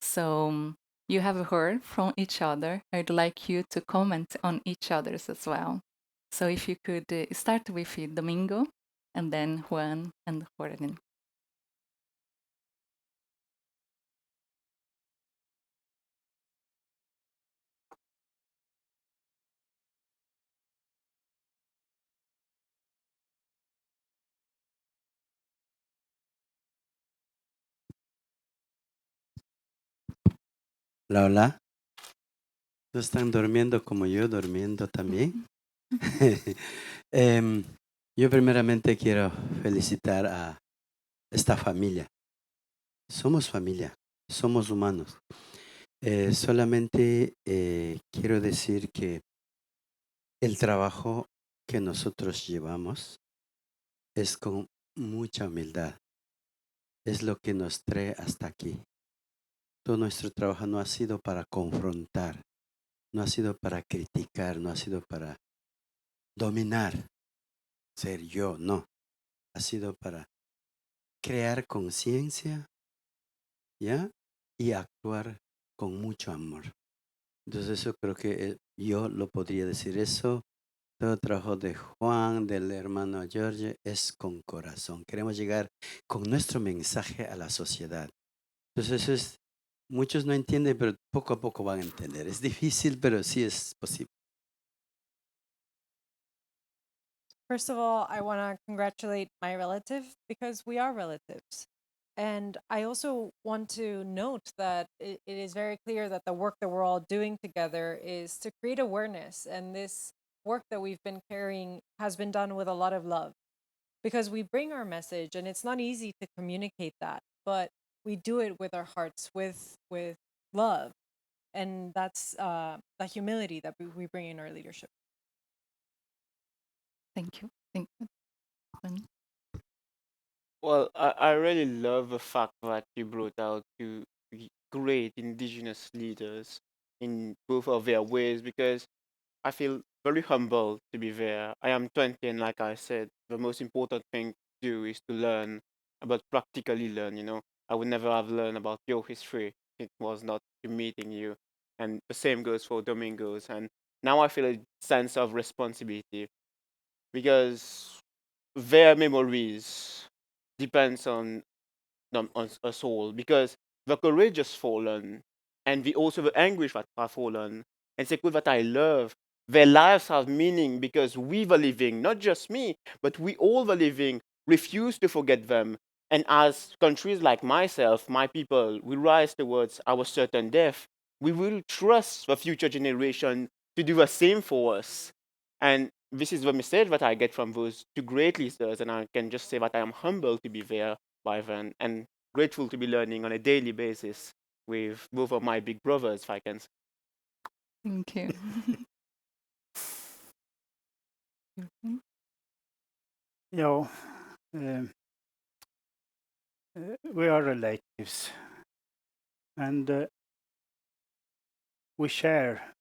So you have heard from each other. I'd like you to comment on each other's as well. So if you could start with Domingo, and then Juan and Jordan. Hola, hola. ¿No están durmiendo como yo, durmiendo también? Em, yo primeramente quiero felicitar a esta familia. Somos familia, somos humanos. Solamente quiero decir que el trabajo que nosotros llevamos es con mucha humildad. Es lo que nos trae hasta aquí. Todo nuestro trabajo no ha sido para confrontar, no ha sido para criticar, no ha sido para dominar, ser yo, no. Ha sido para crear conciencia, ¿ya? Y actuar con mucho amor. Entonces eso creo que yo lo podría decir eso. Todo el trabajo de Juan, del hermano George, es con corazón. Queremos llegar con nuestro mensaje a la sociedad. Entonces eso es, muchos no entienden, pero poco a poco van a entender. Es difícil, pero sí es posible. First of all, I want to congratulate my relative because we are relatives. And I also want to note that it is very clear that the work that we're all doing together is to create awareness. And this work that we've been carrying has been done with a lot of love because we bring our message and it's not easy to communicate that, but we do it with our hearts, with love. And that's the humility that we bring in our leadership. Thank you. Thank you. Juan. Well, I really love the fact that you brought out two great indigenous leaders in both of their ways because I feel very humble to be there. I am 20, and like I said, the most important thing to do is to learn, but practically learn. I would never have learned about your history if it was not to meeting you. And the same goes for Domingos. And now I feel a sense of responsibility because their memories depends on us all because the courageous fallen and the also the anguish that have fallen and c'est good that I love their lives have meaning because we the living, not just me, but we all the living refuse to forget them. And as countries like myself, my people, we rise towards our certain death, we will trust the future generation to do the same for us. And this is the message that I get from those two great leaders, and I can just say that I am humbled to be there by them and grateful to be learning on a daily basis with both of my big brothers, if I can say. Thank you. Ja, we are relatives, and we share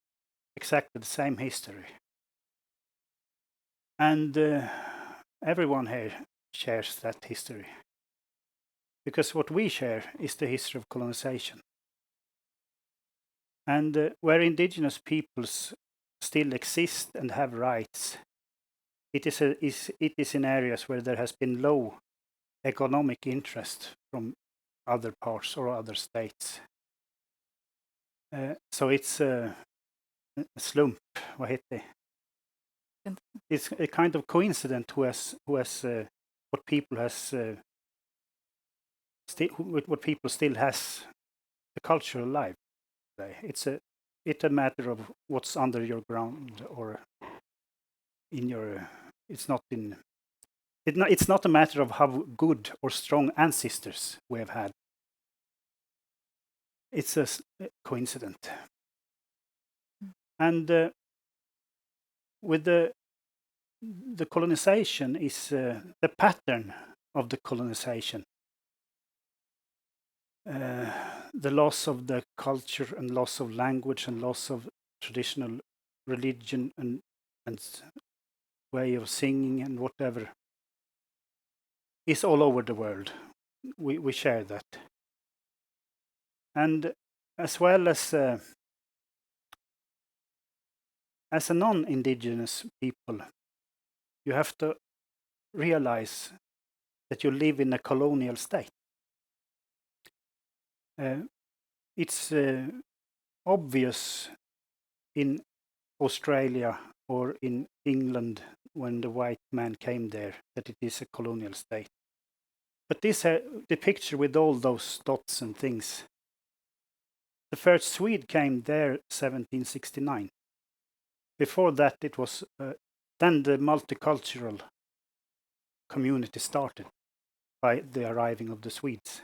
exactly the same history. And everyone here shares that history. Because what we share is the history of colonization. And where indigenous peoples still exist and have rights, it is in areas where there has been low economic interest from other parts or other states. So it's a slump, vad heter det? It's a kind of coincidence who has what people has what people still has the culture alive today. It's a matter of what's under your ground or in your. It's not a matter of how good or strong ancestors we have had. It's a coincidence. And with the colonization is the pattern of the colonization. The loss of the culture and loss of language and loss of traditional religion and way of singing and whatever is all over the world. We share that. And as well as a non-indigenous people, you have to realize that you live in a colonial state. It's obvious in Australia or in England when the white man came there that it is a colonial state. But the picture with all those dots and things, the first Swede came there 1769. Before that, it was then the multicultural community started by the arriving of the Swedes.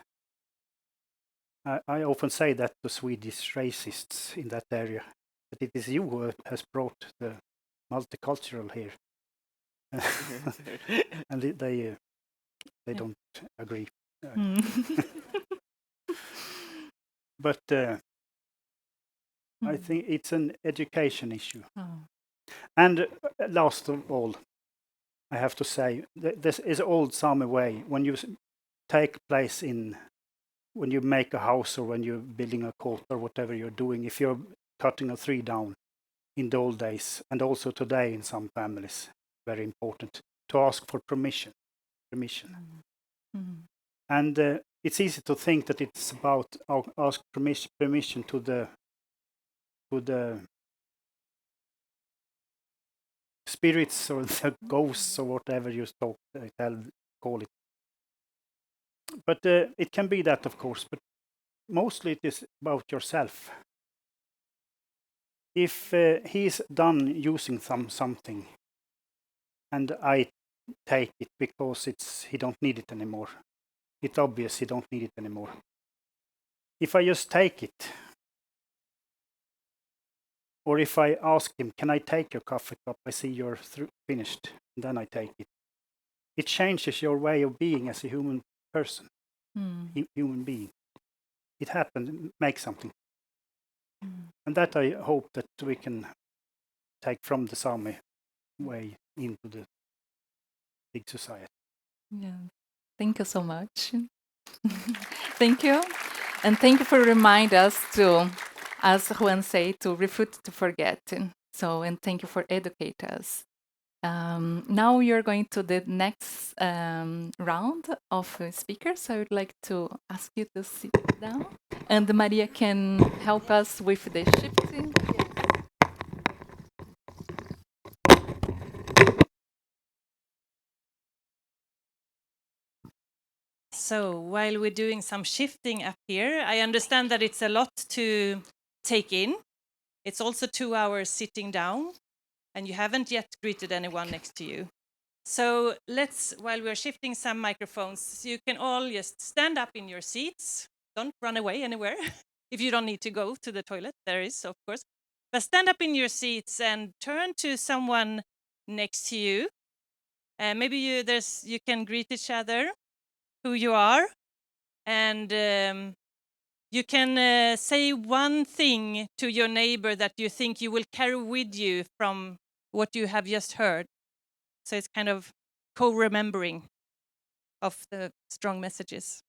I often say that to Swedish racists in that area, that it is you who has brought the multicultural here. And they don't agree. But I think it's an education issue. Oh. And last of all, I have to say, this is old Sami way. When you take place when you make a house or when you're building a court or whatever you're doing, if you're cutting a tree down in the old days, and also today in some families, very important to ask for permission. And it's easy to think that it's about ask permission to the spirits or the ghosts or whatever you call it. But it can be that, of course, but mostly it is about yourself. If he's done using something and I take it because he don't need it anymore, it's obvious he don't need it anymore. If I just take it, or if I ask him, can I take your coffee cup? I see you're finished, and then I take it. It changes your way of being as a human person, human being. It happens, makes something. And that I hope that we can take from the Sami way into the big society. Yeah. Thank you so much. Thank you. And thank you for reminding us to, as Juan said, to refute to forget. So, and thank you for educate us. Now you're going to the next round of speakers. I would like to ask you to sit down, and Maria can help us with the shifting. So while we're doing some shifting up here, I understand that it's a lot to take in. It's also 2 hours sitting down, and you haven't yet greeted anyone next to you. So while we're shifting some microphones, you can all just stand up in your seats. Don't run away anywhere. If you don't need to go to the toilet, there is, of course. But stand up in your seats and turn to someone next to you. Maybe you can greet each other, who you are, and you can say one thing to your neighbor that you think you will carry with you from what you have just heard. So it's kind of co-remembering of the strong messages.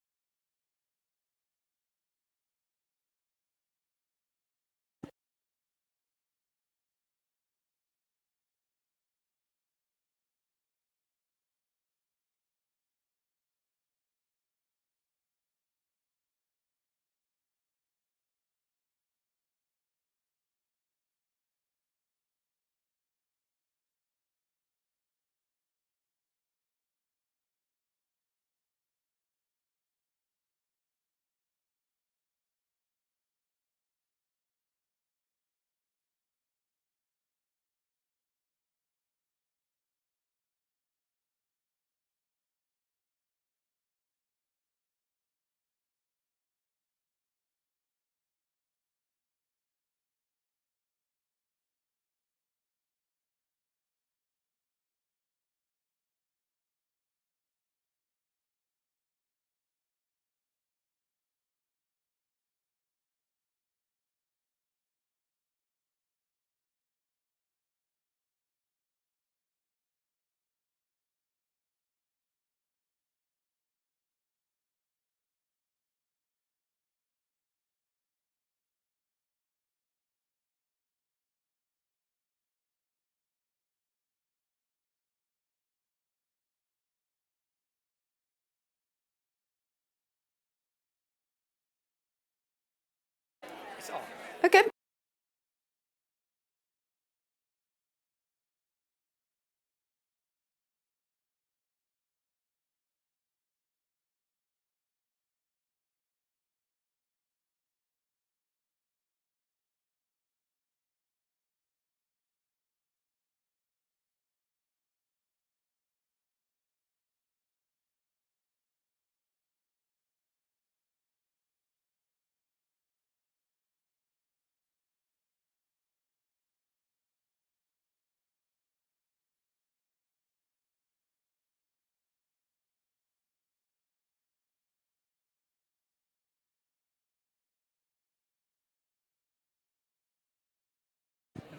Okay.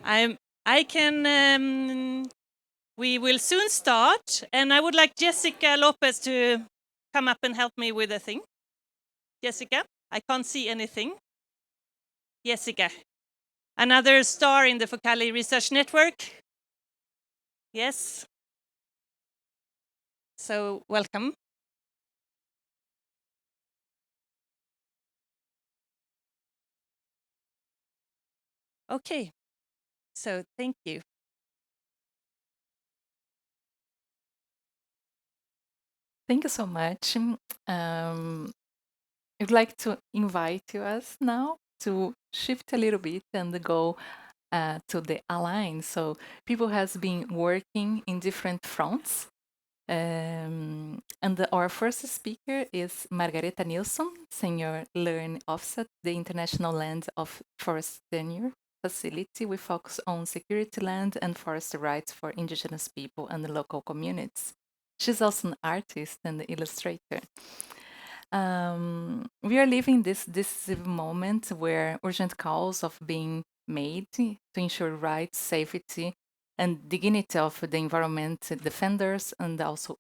I can. We will soon start, and I would like Jessica Lopez to come up and help me with a thing. Jessica, I can't see anything. Jessica, another star in the Focali Research Network. Yes. So welcome. Okay. So thank you. Thank you so much. I'd like to invite us now to shift a little bit and go to the align. So people has been working in different fronts. Our first speaker is Margareta Nilsson, Senior Learning Officer, the International Land of Forest Tenure facility. We focus on security land and forest rights for indigenous people and the local communities. She's also an artist and illustrator. We are living this decisive moment where urgent calls of being made to ensure rights, safety, and dignity of the environment defenders and also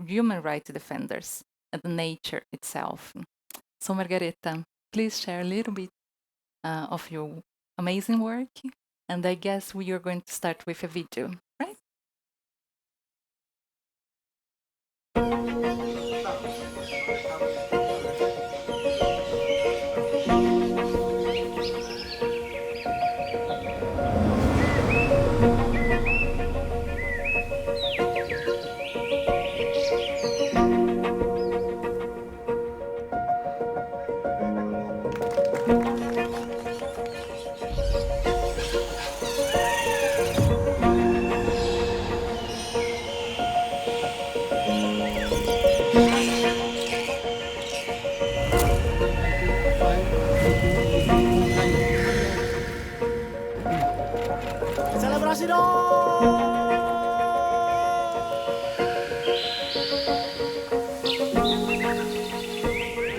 human rights defenders and nature itself. So Margareta, please share a little bit of your amazing work. And I guess we are going to start with a video, right? Selebrasi dong!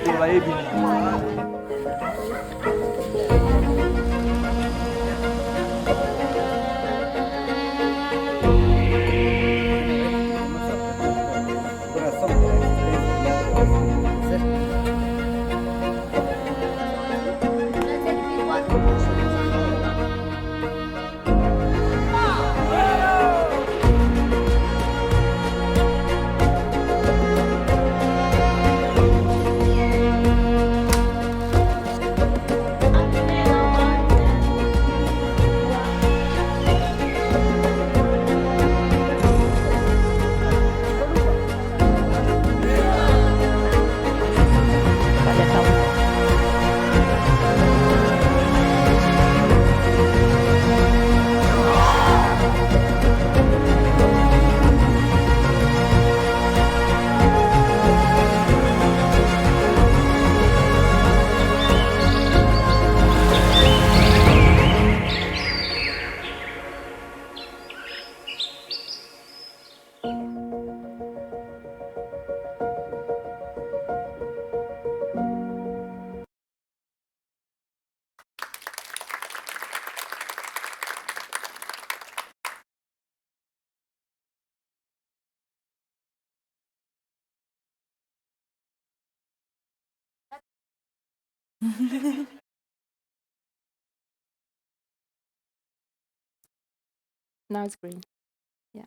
Mulai bintang. Now it's green. Yeah.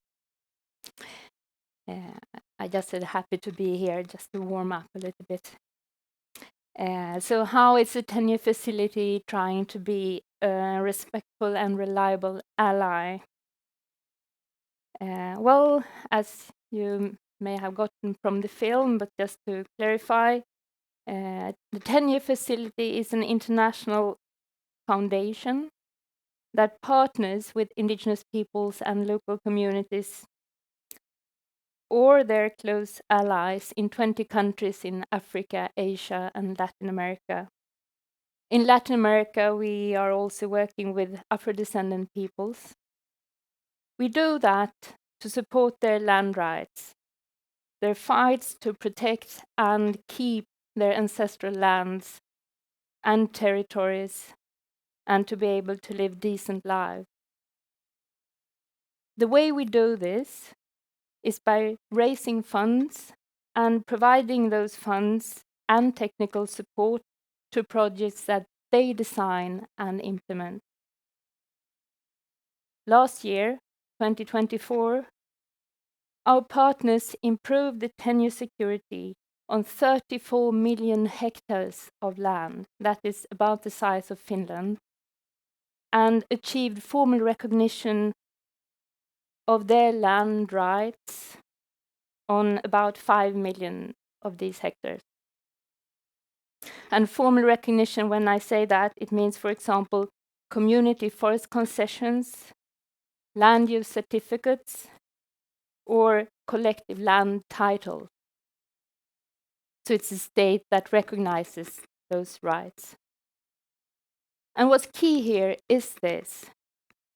I just happy to be here just to warm up a little bit. So how is the Tenure facility trying to be a respectful and reliable ally? Well, as you may have gotten from the film, but just to clarify, the Tenure facility is an international foundation that partners with indigenous peoples and local communities or their close allies in 20 countries in Africa, Asia, and Latin America. In Latin America, we are also working with Afro-descendant peoples. We do that to support their land rights, their fights to protect and keep their ancestral lands and territories, and to be able to live decent lives. The way we do this is by raising funds and providing those funds and technical support to projects that they design and implement. Last year, 2024, our partners improved the tenure security on 34 million hectares of land, that is about the size of Finland, and achieved formal recognition of their land rights on about 5 million of these hectares. And formal recognition, when I say that, it means, for example, community forest concessions, land use certificates, or collective land title. So it's a state that recognizes those rights. And what's key here is this.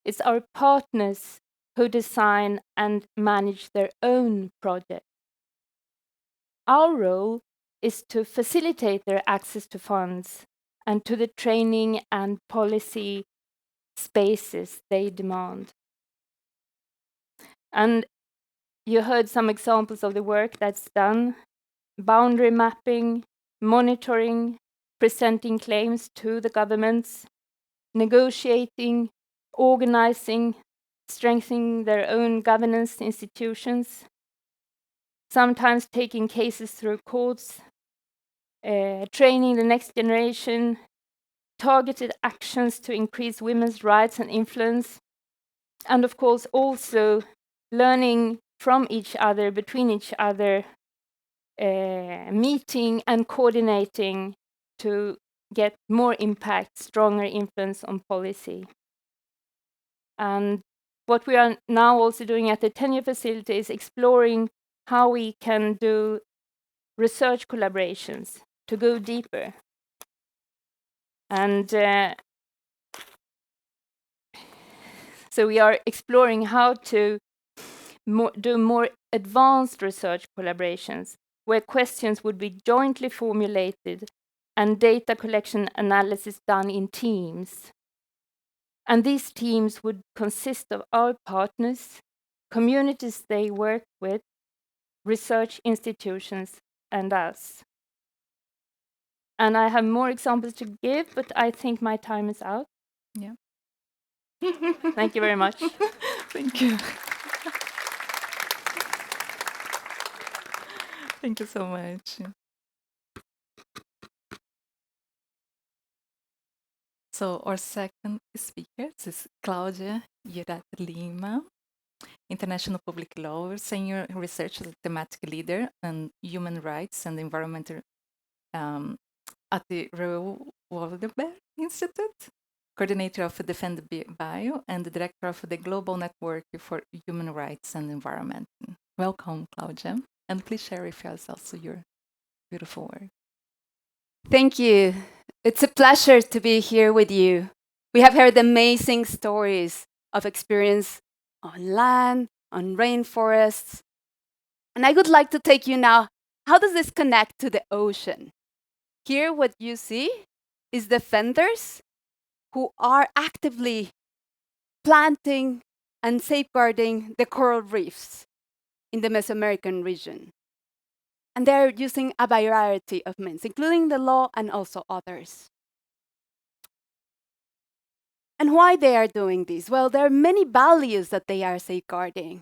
It's our partners who design and manage their own project. Our role is to facilitate their access to funds and to the training and policy spaces they demand. And you heard some examples of the work that's done: boundary mapping, monitoring, presenting claims to the governments, negotiating, organizing, strengthening their own governance institutions, sometimes taking cases through courts, training the next generation, targeted actions to increase women's rights and influence, and of course also learning from each other, between each other, meeting and coordinating to get more impact, stronger influence on policy. And what we are now also doing at the Tenure facility is exploring how we can do research collaborations to go deeper. And so we are exploring how to do more advanced research collaborations, where questions would be jointly formulated and data collection analysis done in teams. And these teams would consist of our partners, communities they work with, research institutions, and us. And I have more examples to give, but I think my time is out. Yeah. Thank you very much. Thank you. Thank you so much. So our second speaker is Claudia Yurat Lima, International Public Law, Senior Research Thematic Leader on Human Rights and Environmental at the Raul Wallenberg Institute, Coordinator of Defend Bio, and the Director of the Global Network for Human Rights and Environment. Welcome, Claudia, and please share with us also your beautiful work. Thank you. It's a pleasure to be here with you. We have heard amazing stories of experience on land, on rainforests. And I would like to take you now, how does this connect to the ocean? Here, what you see is defenders who are actively planting and safeguarding the coral reefs in the Mesoamerican region. And they're using a variety of means, including the law and also others. And why they are doing this? Well, there are many values that they are safeguarding.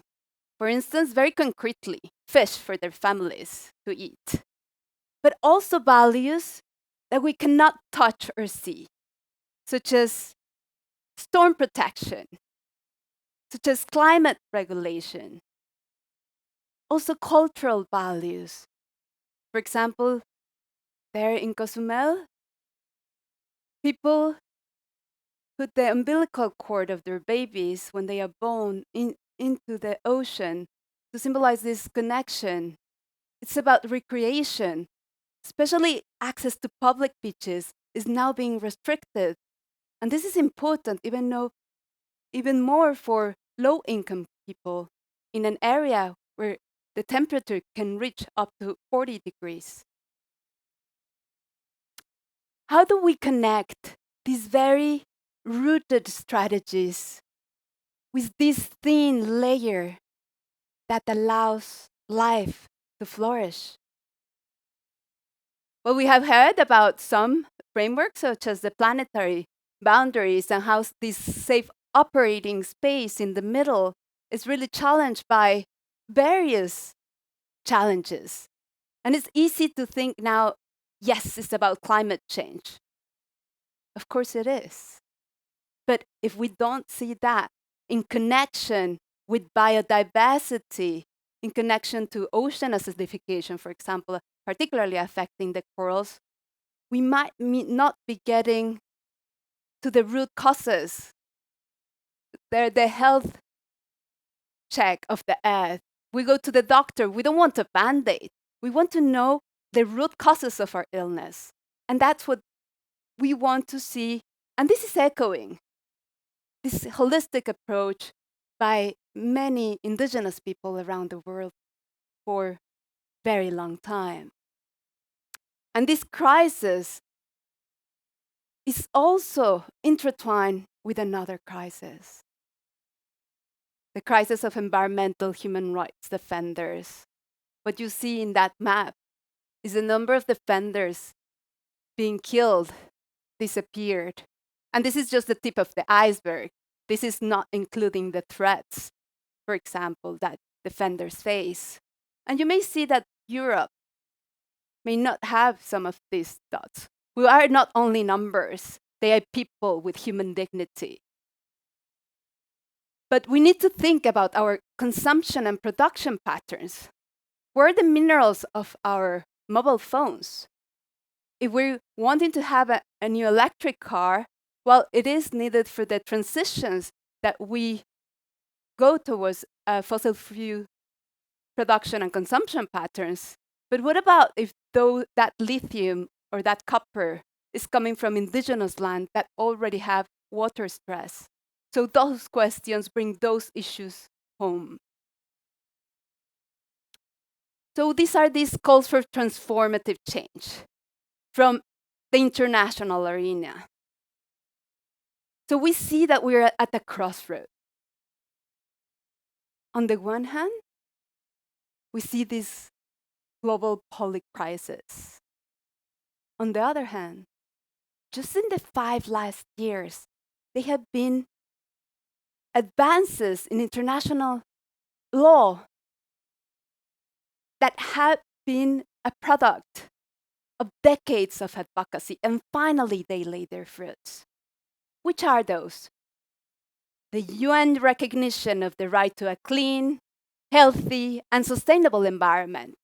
For instance, very concretely, fish for their families to eat. But also values that we cannot touch or see, such as storm protection, such as climate regulation, also cultural values. For example, there in Cozumel, people put the umbilical cord of their babies when they are born into the ocean to symbolize this connection. It's about recreation, especially access to public beaches is now being restricted. And this is important, even more for low-income people in an area where the temperature can reach up to 40 degrees. How do we connect these very rooted strategies with this thin layer that allows life to flourish? Well, we have heard about some frameworks, such as the planetary boundaries, and how this safe operating space in the middle is really challenged by various challenges. And it's easy to think now, yes, it's about climate change. Of course it is. But if we don't see that in connection with biodiversity, in connection to ocean acidification, for example, particularly affecting the corals, we might not be getting to the root causes. They're the health check of the earth. We go to the doctor, we don't want a band-aid. We want to know the root causes of our illness. And that's what we want to see. And this is echoing this holistic approach by many indigenous people around the world for very long time. And this crisis is also intertwined with another crisis, the crisis of environmental human rights defenders. What you see in that map is the number of defenders being killed, disappeared. And this is just the tip of the iceberg. This is not including the threats, for example, that defenders face. And you may see that Europe may not have some of these thoughts. We are not only numbers, they are people with human dignity. But we need to think about our consumption and production patterns. Where are the minerals of our mobile phones? If we're wanting to have a new electric car, well, it is needed for the transitions that we go towards fossil fuel production and consumption patterns. But what about if that lithium or that copper is coming from indigenous land that already have water stress? So those questions bring those issues home. So these are these calls for transformative change from the international arena. So we see that we're at a crossroad. On the one hand, we see this global public crisis. On the other hand, just in the 5 last years, there have been advances in international law that have been a product of decades of advocacy, and finally they lay their fruits. Which are those? The UN recognition of the right to a clean, healthy, and sustainable environment.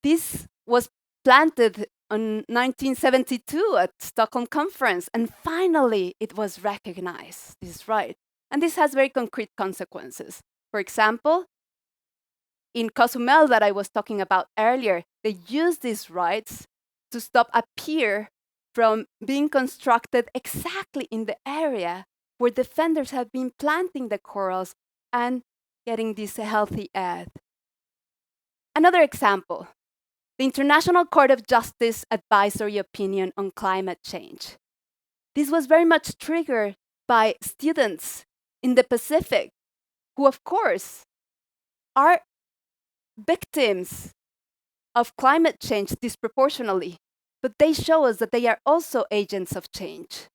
This was planted in 1972 at Stockholm conference, and finally it was recognized, this right. And this has very concrete consequences. For example, in Cozumel that I was talking about earlier, they used these rights to stop a pier from being constructed exactly in the area where defenders have been planting the corals and getting this healthy earth. Another example, the International Court of Justice advisory opinion on climate change. This was very much triggered by students in the Pacific, who of course are victims of climate change disproportionately, but they show us that they are also agents of change.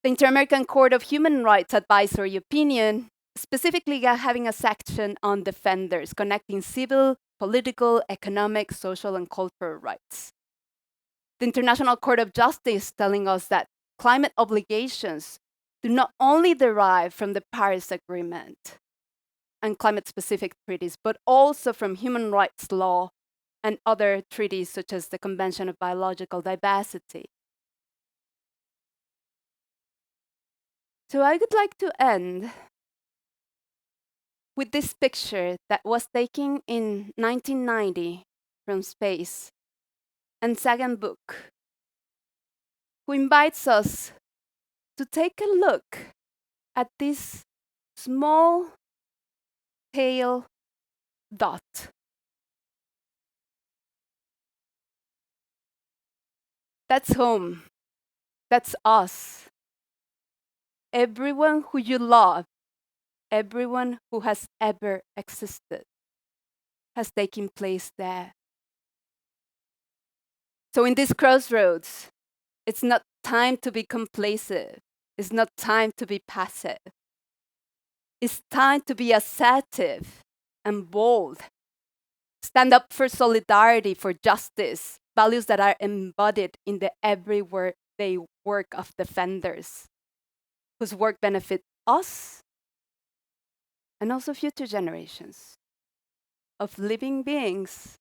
The Inter-American Court of Human Rights advisory opinion, specifically having a section on defenders, connecting civil political, economic, social, and cultural rights. The International Court of Justice telling us that climate obligations do not only derive from the Paris Agreement and climate-specific treaties, but also from human rights law and other treaties such as the Convention of Biological Diversity. So I would like to end with this picture that was taken in 1990 from space, and Sagan Book, who invites us to take a look at this small, pale dot. That's home. That's us. Everyone who you love, everyone who has ever existed, has taken place there. So in this crossroads, it's not time to be complacent. It's not time to be passive. It's time to be assertive and bold. Stand up for solidarity, for justice, values that are embodied in the everyday work of defenders, whose work benefits us and also future generations of living beings,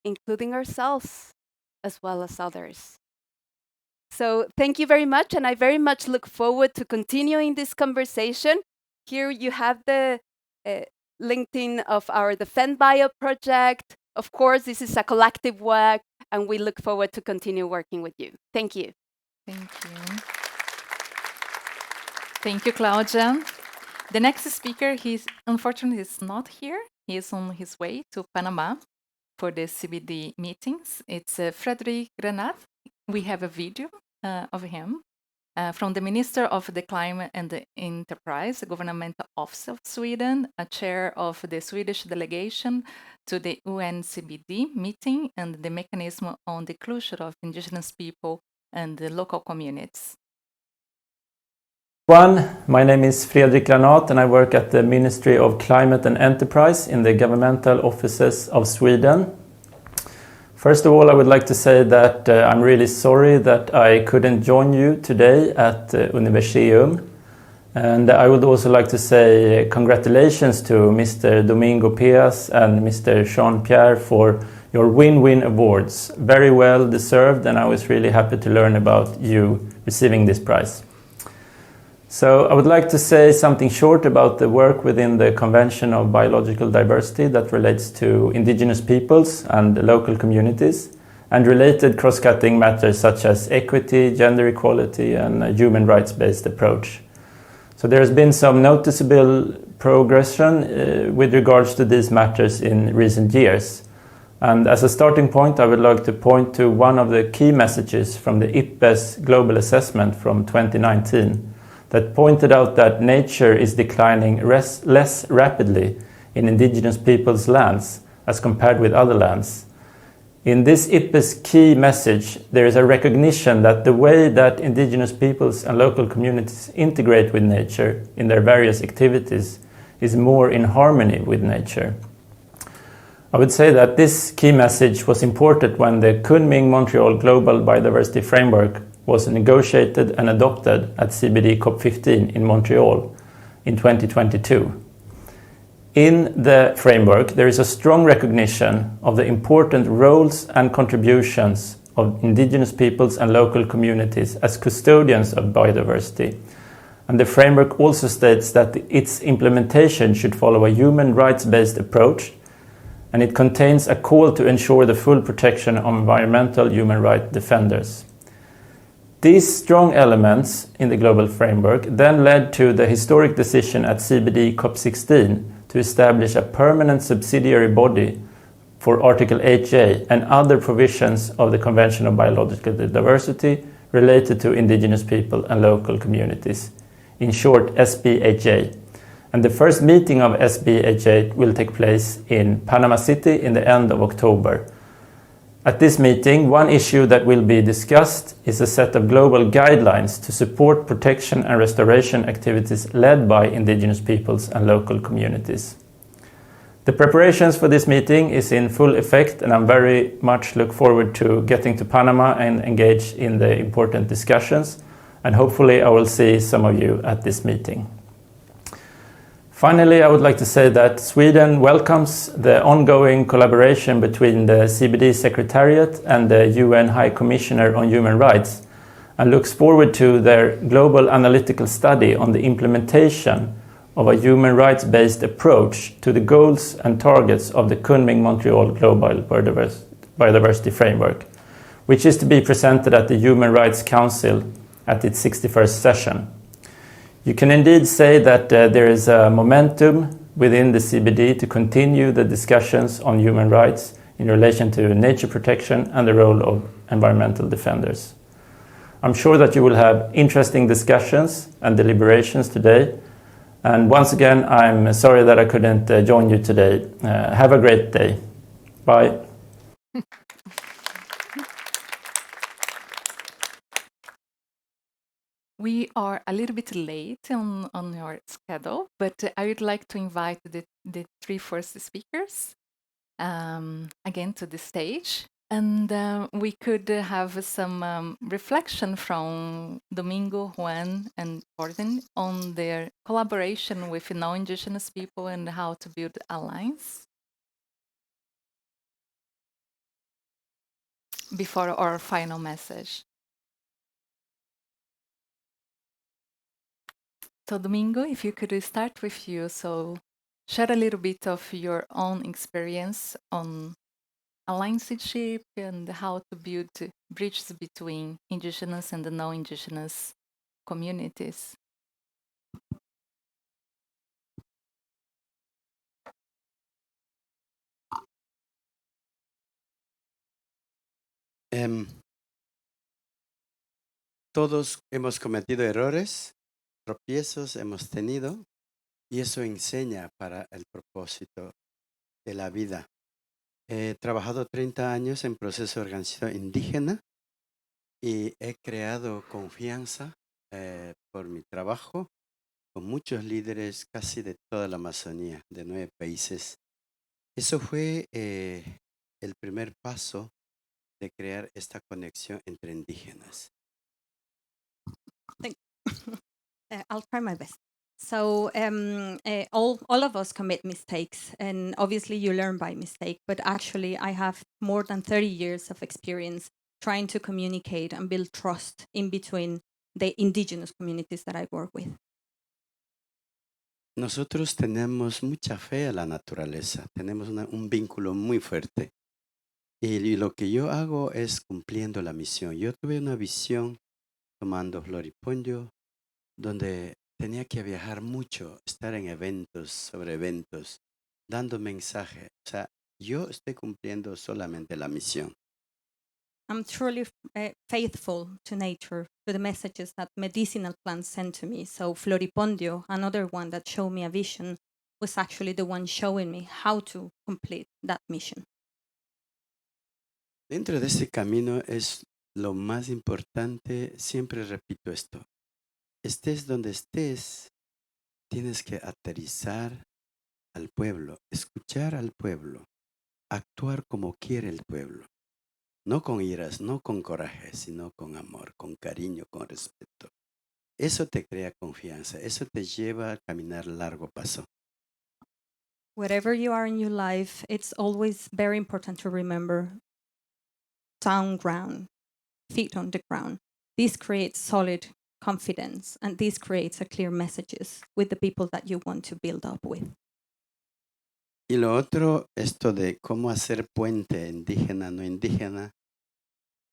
including ourselves as well as others. So thank you very much, and I very much look forward to continuing this conversation. Here you have the LinkedIn of our Defend Bio project. Of course, this is a collective work, and we look forward to continue working with you. Thank you. Thank you. Thank you, Claudia. The next speaker, unfortunately is not here. He is on his way to Panama for the CBD meetings. It's Frédéric Grenat. We have a video of him from the Minister of the Climate and the Enterprise, the Governmental Office of Sweden, a chair of the Swedish delegation to the UNCBD meeting, and the mechanism on the inclusion of indigenous people and the local communities. Juan, my name is Frédéric Grenat and I work at the Ministry of Climate and Enterprise in the Governmental Offices of Sweden. First of all, I would like to say that I'm really sorry that I couldn't join you today at Universeum. And I would also like to say congratulations to Mr. Domingo Pias and Mr. Jean-Pierre for your win-win awards. Very well deserved, and I was really happy to learn about you receiving this prize. So I would like to say something short about the work within the Convention of Biological Diversity that relates to indigenous peoples and local communities, and related cross-cutting matters such as equity, gender equality, and a human rights-based approach. So there has been some noticeable progression with regards to these matters in recent years. And as a starting point, I would like to point to one of the key messages from the IPBES Global Assessment from 2019, that pointed out that nature is declining less rapidly in indigenous peoples' lands as compared with other lands. In this IPBES key message, there is a recognition that the way that indigenous peoples and local communities integrate with nature in their various activities is more in harmony with nature. I would say that this key message was important when the Kunming-Montreal Global Biodiversity Framework was negotiated and adopted at CBD COP15 in Montreal in 2022. In the framework, there is a strong recognition of the important roles and contributions of indigenous peoples and local communities as custodians of biodiversity. And the framework also states that its implementation should follow a human rights-based approach, and it contains a call to ensure the full protection of environmental human rights defenders. These strong elements in the global framework then led to the historic decision at CBD COP16 to establish a permanent subsidiary body for Article 8J and other provisions of the Convention of Biological Diversity related to indigenous people and local communities, in short SBHJ. And the first meeting of SBHJ will take place in Panama City in the end of October. At this meeting, one issue that will be discussed is a set of global guidelines to support protection and restoration activities led by indigenous peoples and local communities. The preparations for this meeting is in full effect, and I'm very much look forward to getting to Panama and engage in the important discussions, and hopefully I will see some of you at this meeting. Finally, I would like to say that Sweden welcomes the ongoing collaboration between the CBD Secretariat and the UN High Commissioner on Human Rights, and looks forward to their global analytical study on the implementation of a human rights-based approach to the goals and targets of the Kunming-Montreal Global Biodiversity Framework, which is to be presented at the Human Rights Council at its 61st session. You can indeed say that there is a momentum within the CBD to continue the discussions on human rights in relation to nature protection and the role of environmental defenders. I'm sure that you will have interesting discussions and deliberations today. And once again, I'm sorry that I couldn't join you today. Have a great day. Bye. We are a little bit late on your schedule, but I would like to invite the three first speakers again to the stage. And we could have some reflection from Domingo, Juan, and Gordon on their collaboration with non-Indigenous people and how to build alliance. Before our final message. So Domingo, if you could start with you, so share a little bit of your own experience on allianceship and how to build bridges between Indigenous and the non-Indigenous communities. Todos hemos cometido errores, tropiezos hemos tenido, y eso enseña para el propósito de la vida. He trabajado 30 años en proceso de organización indígena y he creado confianza por mi trabajo con muchos líderes casi de toda la Amazonía, de 9 países. Eso fue el primer paso de crear esta conexión entre indígenas. I'll try my best. So all of us commit mistakes, and obviously you learn by mistake, but actually I have more than 30 years of experience trying to communicate and build trust in between the indigenous communities that I work with. Nosotros tenemos mucha fe a la naturaleza, tenemos un vínculo muy fuerte. Y lo que yo hago es cumpliendo la misión. Yo tuve una visión tomando floripondio, donde tenía que viajar mucho, estar en eventos, sobre eventos, dando mensaje. O sea, yo estoy cumpliendo solamente la misión. I'm truly faithful to nature, to the messages that medicinal plants send to me. So floripondio, another one that showed me a vision, was actually the one showing me how to complete that mission. Dentro de ese camino es lo más importante, siempre repito esto. Estés donde estés, tienes que aterrizar al pueblo, escuchar al pueblo, actuar como quiere el pueblo. No con iras, no con coraje, sino con amor, con cariño, con respeto. Eso te crea confianza, eso te lleva a caminar largo paso. Wherever you are in your life, it's always very important to remember sound ground, feet on the ground. This creates solid confidence, and this creates a clear messages with the people that you want to build up with. Y lo otro, esto de cómo hacer puente indígena, no indígena,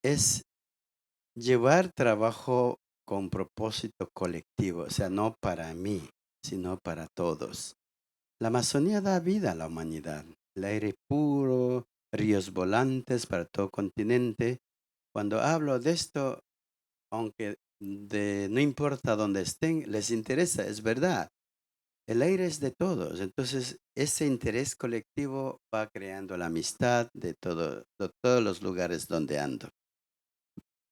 es llevar trabajo con propósito colectivo, o sea, no para mí, sino para todos. La Amazonía da vida a la humanidad, el aire puro, ríos volantes para todo continente. Cuando hablo de esto, aunque no importa dónde estén, les interesa, es verdad. El aire es de todos, entonces ese interés colectivo va creando la amistad de todos los lugares donde ando.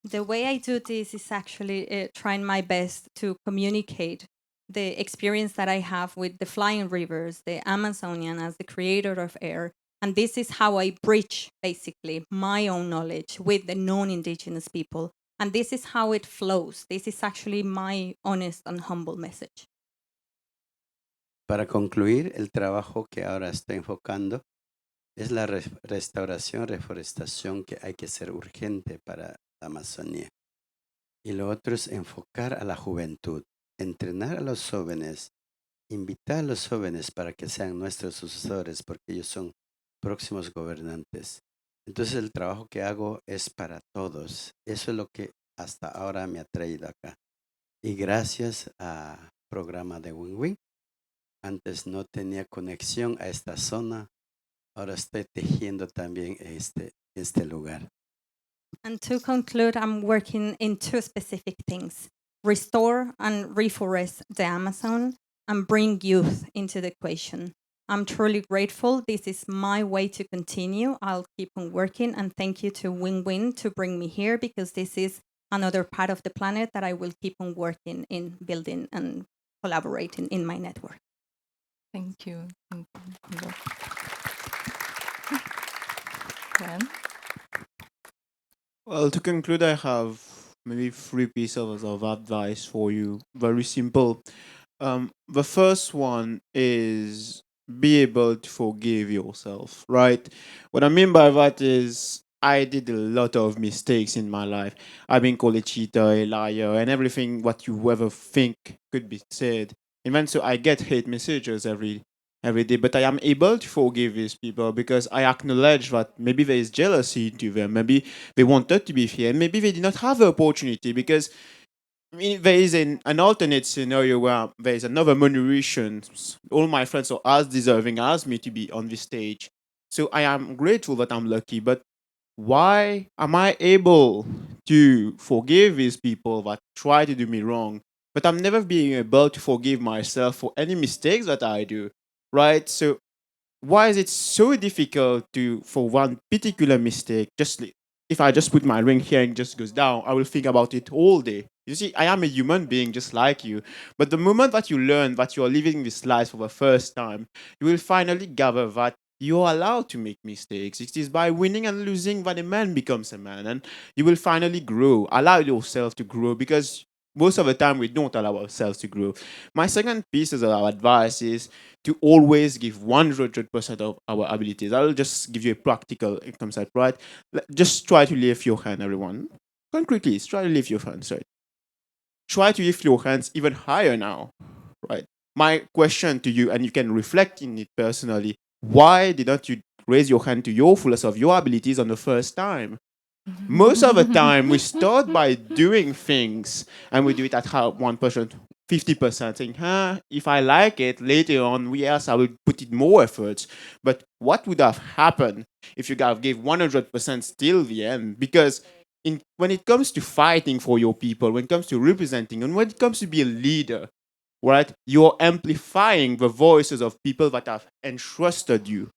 The way I do this is actually trying my best to communicate the experience that I have with the flying rivers, the Amazonian as the creator of air. And this is how I bridge basically my own knowledge with the non-Indigenous people. And this is how it flows. This is actually my honest and humble message. Para concluir, el trabajo que ahora estoy enfocando es la restauración, reforestación que hay que hacer urgente para la Amazonía. Y lo otro es enfocar a la juventud, entrenar a los jóvenes, invitar a los jóvenes para que sean nuestros sucesores, porque ellos son próximos gobernantes. Entonces el trabajo que hago es para todos. Eso es lo que hasta ahora me ha traído acá. Y gracias al programa de Win-Win, antes no tenía conexión a esta zona, ahora estoy tejiendo también este lugar. And to conclude, I'm working in two specific things: restore and reforest the Amazon and bring youth into the equation. I'm truly grateful. This is my way to continue. I'll keep on working, and thank you to Win-Win to bring me here, because this is another part of the planet that I will keep on working in, building and collaborating in my network. Thank you. Thank you. Juan? Well, to conclude, I have maybe 3 pieces of advice for you. Very simple. The first one is be able to forgive yourself, right? What I mean by that is I did a lot of mistakes in my life. I've been called a cheater, a liar, and everything what you ever think could be said. And then so I get hate messages every day, but I am able to forgive these people because I acknowledge that maybe there is jealousy to them, maybe they wanted to be here, maybe they did not have the opportunity because there is an alternate scenario where there is another Mauritian. All my friends are as deserving as me to be on this stage. So I am grateful that I'm lucky, but why am I able to forgive these people that try to do me wrong, but I'm never being able to forgive myself for any mistakes that I do, right? So why is it so difficult for one particular mistake, if I just put my ring here and it just goes down, I will think about it all day. You see, I am a human being just like you. But the moment that you learn that you are living this life for the first time, you will finally gather that you are allowed to make mistakes. It is by winning and losing that a man becomes a man. And you will finally grow. Allow yourself to grow, because most of the time we don't allow ourselves to grow. My second piece of our advice is to always give 100% of our abilities. I'll just give you a practical concept, right? Just try to lift your hand, everyone. Concretely, try to lift your hand, sorry. Try to lift your hands even higher now, right? My question to you, and you can reflect in it personally, why didn't you raise your hand to your fullest of your abilities on the first time? Most of the time, we start by doing things, and we do it at 1%, 50%, saying, if I like it, later on, yes, I will put in more efforts. But what would have happened if you gave 100% till the end? Because when it comes to fighting for your people, when it comes to representing, and when it comes to be a leader, right, you're amplifying the voices of people that have entrusted you.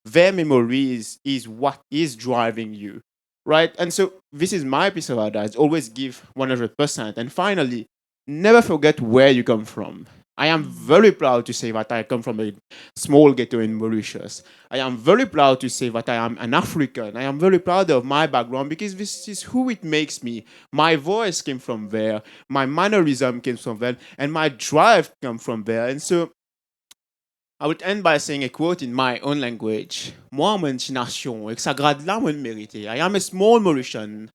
Their memories is what is driving you, right? And so this is my piece of advice. Always give 100%. And finally, never forget where you come from. I am very proud to say that I come from a small ghetto in Mauritius. I am very proud to say that I am an African. I am very proud of my background because this is who it makes me. My voice came from there. My mannerism came from there. And my drive came from there. And so I would end by saying a quote in my own language. Moi, mon nation, et ça grade là, mon mérité. I am a small Mauritian,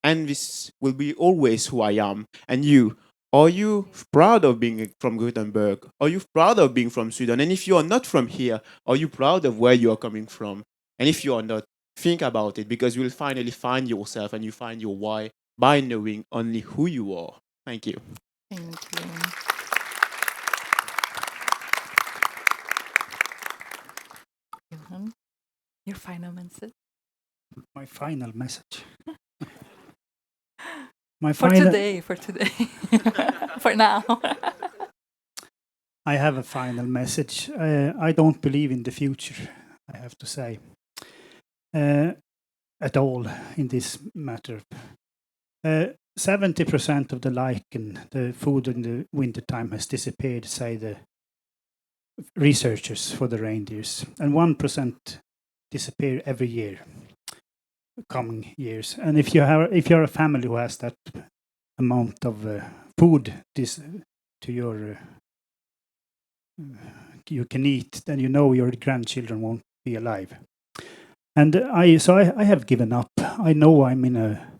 and this will be always who I am. And you, are you proud of being from Gothenburg? Are you proud of being from Sweden? And if you are not from here, are you proud of where you are coming from? And if you are not, think about it, because you will finally find yourself and you find your why by knowing only who you are. Thank you. Thank you. Johan, your final message? My final message. For today. For now. I have a final message. I don't believe in the future, I have to say, at all in this matter. 70% of the lichen, the food in the wintertime, has disappeared, say the researchers for the reindeers, and 1% disappear every year, coming years. And if you're a family who has that amount of food to you can eat, then you know your grandchildren won't be alive. And I have given up. I know I'm in a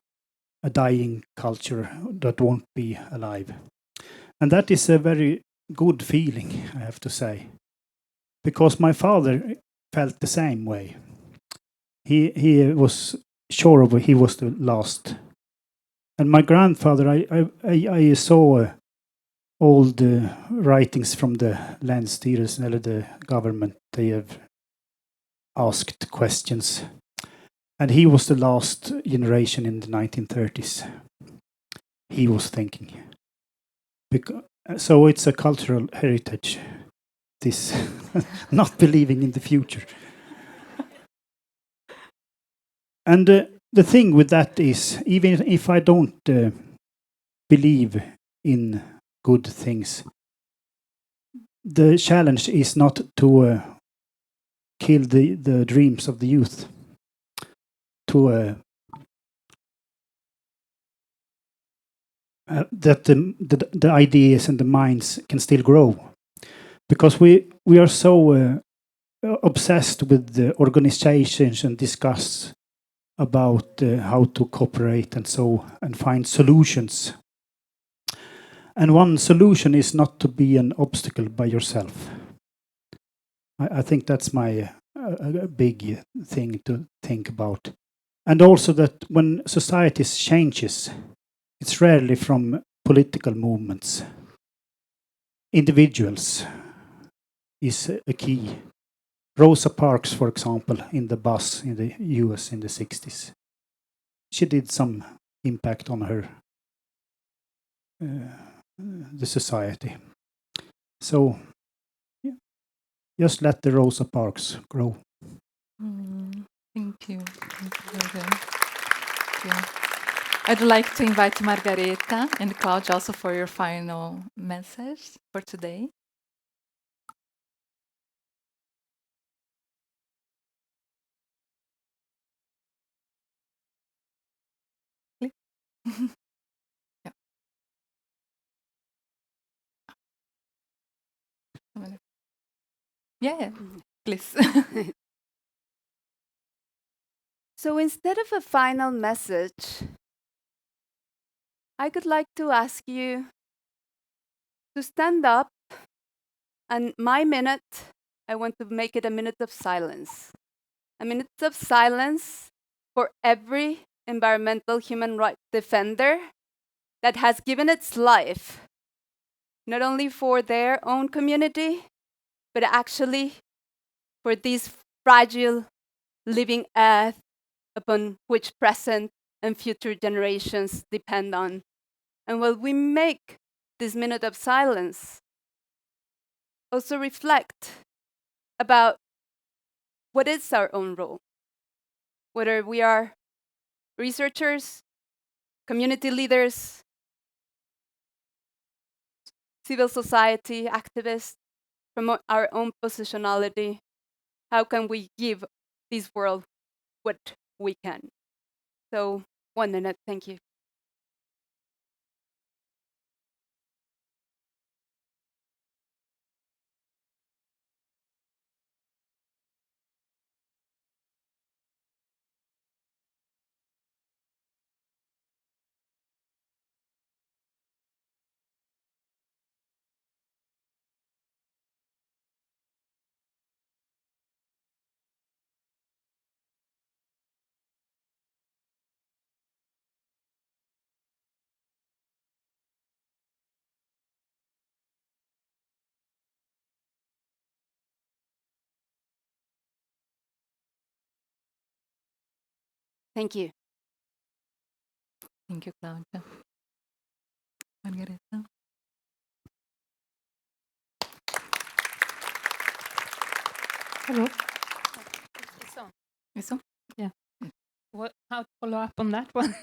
dying culture that won't be alive. And that is a very good feeling, I have to say. Because my father felt the same way. He was sure of he was the last. And my grandfather, I saw all the writings from the Länsstyrelsen, the government. They have asked questions. And he was the last generation in the 1930s. He was thinking. So it's a cultural heritage, this not believing in the future. And the thing with that is, even if I don't believe in good things, the challenge is not to kill the dreams of the youth. That the ideas and the minds can still grow, because we are so obsessed with the organizations and discuss about how to cooperate and find solutions. And one solution is not to be an obstacle by yourself. I think that's my a big thing to think about. And also that when societies changes, it's rarely from political movements. Individuals is a key. Rosa Parks, for example, in the bus in the US in the 60s. She did some impact on her, the society. So just let the Rosa Parks grow. Thank you. Thank you. I'd like to invite Margareta and Claudia also for your final message for today. Yeah, please. So instead of a final message, I would like to ask you to stand up, and my minute, I want to make it a minute of silence. A minute of silence for every environmental human rights defender that has given its life, not only for their own community, but actually for this fragile living earth upon which present and future generations depend on. And while we make this minute of silence, also reflect about what is our own role, whether we are researchers, community leaders, civil society activists, from our own positionality. How can we give this world what we can? So 1 minute, thank you. Thank you. Thank you, Claudia. Margareta. Hello. It's on. Yeah. How to follow up on that one?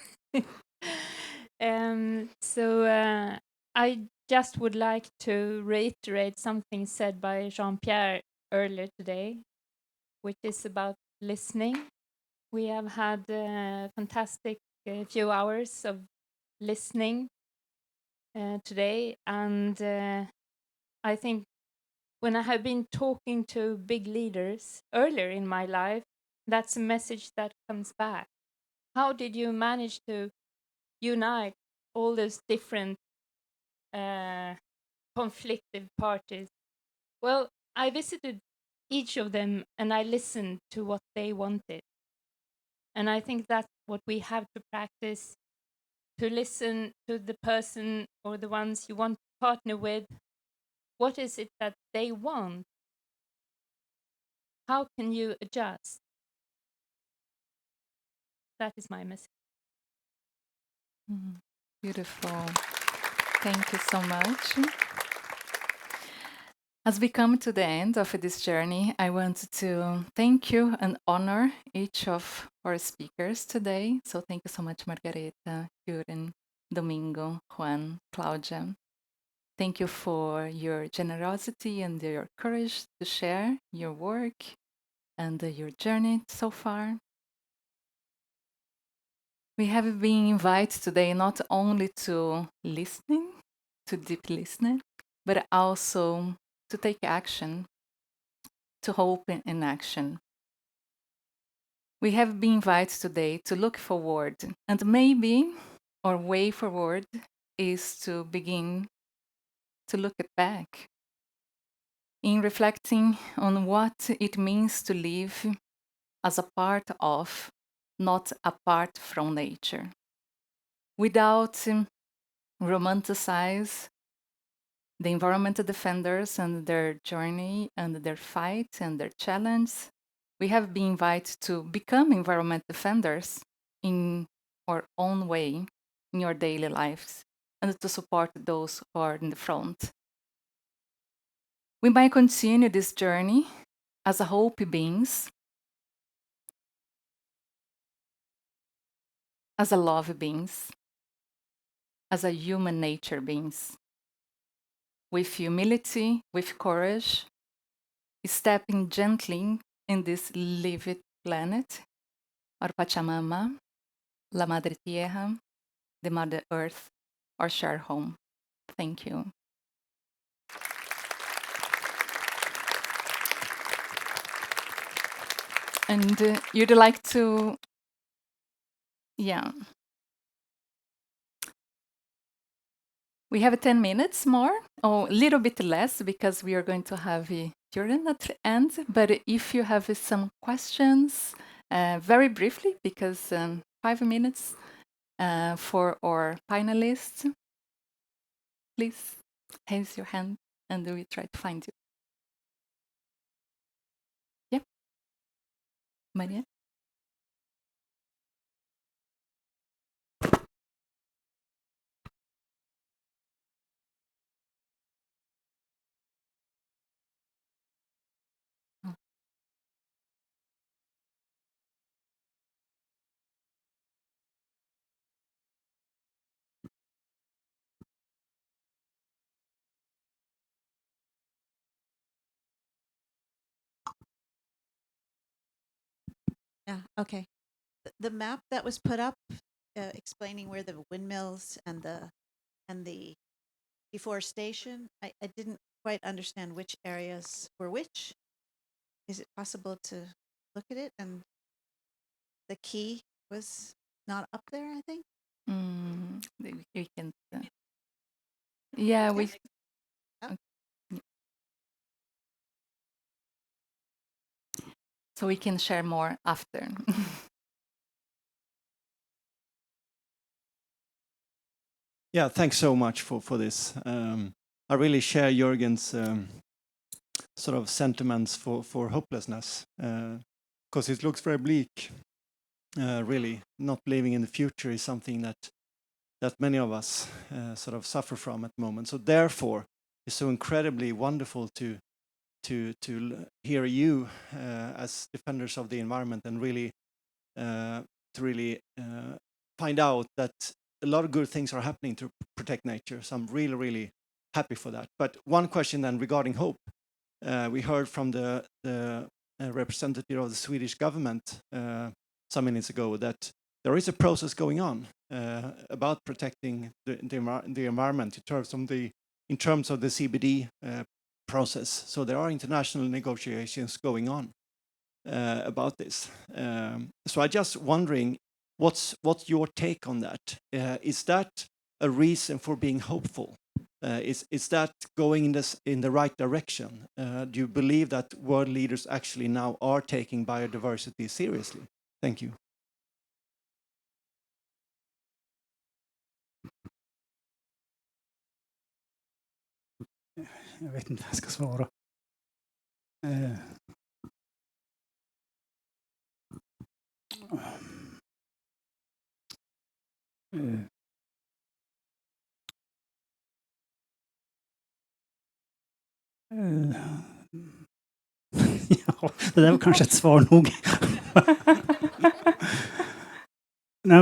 I just would like to reiterate something said by Jean-Pierre earlier today, which is about listening. We have had a fantastic few hours of listening today, and I think when I have been talking to big leaders earlier in my life, that's a message that comes back. How did you manage to unite all those different conflicted parties? Well, I visited each of them and I listened to what they wanted. And I think that's what we have to practice, to listen to the person or the ones you want to partner with. What is it that they want? How can you adjust? That is my message. Beautiful. Thank you so much. As we come to the end of this journey, I want to thank you and honor each of our speakers today. So thank you so much, Margareta, Juren, Domingo, Juan, Claudia. Thank you for your generosity and your courage to share your work and your journey so far. We have been invited today not only to listening, to deep listening, but also to take action, to hope in action. We have been invited today to look forward, and maybe our way forward is to begin to look back in reflecting on what it means to live as a part of, not apart from nature. Without romanticize the environmental defenders and their journey and their fight and their challenge, we have been invited to become environmental defenders in our own way, in our daily lives, and to support those who are in the front. We might continue this journey as a hope beings, as a love beings, as a human nature beings, with humility, with courage, stepping gently in this living planet, our Pachamama, La Madre Tierra, the Mother Earth, our shared home. Thank you. And you'd like to, yeah. We have 10 minutes more, or a little bit less, because we are going to have a Juren at the end. But if you have some questions, very briefly, because 5 minutes for our panelists, please raise your hand and we try to find you. Yeah, Maria? Yeah, okay. The map that was put up explaining where the windmills and the deforestation, I didn't quite understand which areas were which. Is it possible to look at it? And the key was not up there, I think. We can. Yeah, we. Oh. So we can share more after. Yeah, thanks so much for this. I really share Jürgen's sort of sentiments for hopelessness, because it looks very bleak. Really, not believing in the future is something that many of us sort of suffer from at the moment. So therefore, it's so incredibly wonderful to hear you as defenders of the environment and really to really find out that a lot of good things are happening to protect nature. So I'm really, really happy for that. But one question then regarding hope. We heard from the representative of the Swedish government some minutes ago that there is a process going on about protecting the environment in terms of the CBD process. So there are international negotiations going on about this. So I'm just wondering, what's your take on that? Is that a reason for being hopeful? Is that going in the right direction? Do you believe that world leaders actually now are taking biodiversity seriously? Thank you. Jag vet inte vad jag ska svara. Ja, det där var kanske ett svar nog. No,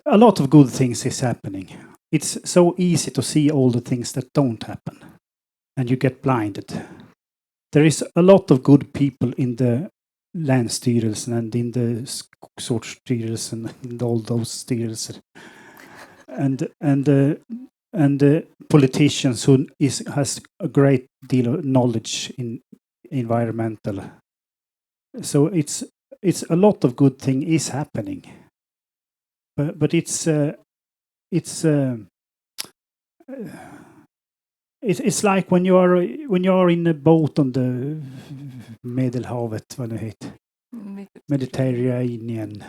a lot of good things is happening. It's so easy to see all the things that don't happen, and you get blinded. There is a lot of good people in the Länsstyrelsen and in the Skogsvårdsstyrelsen and all those styrelser, and politicians who has a great deal of knowledge in environmental. So it's a lot of good thing is happening, but it's like when you are in a boat on the Medelhavet, vad det heter, Mediterranean,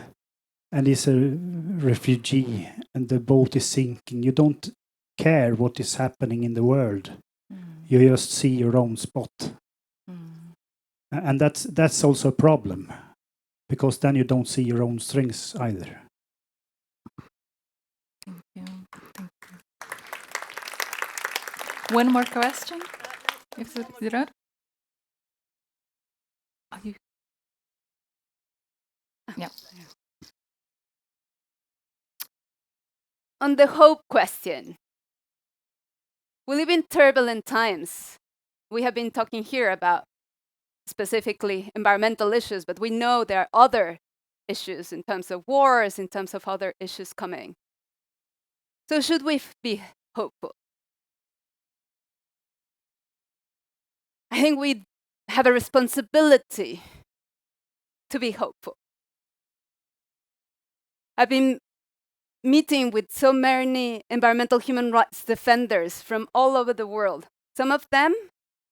and is a refugee and the boat is sinking. You don't care what is happening in the world. You just see your own spot, and that's also a problem, because then you don't see your own strengths either. Thank you. One more question, if there are. Yeah. On the hope question, we live in turbulent times. We have been talking here about specifically environmental issues, but we know there are other issues in terms of wars, in terms of other issues coming. So should we be hopeful? I think we have a responsibility to be hopeful. I've been meeting with so many environmental human rights defenders from all over the world. Some of them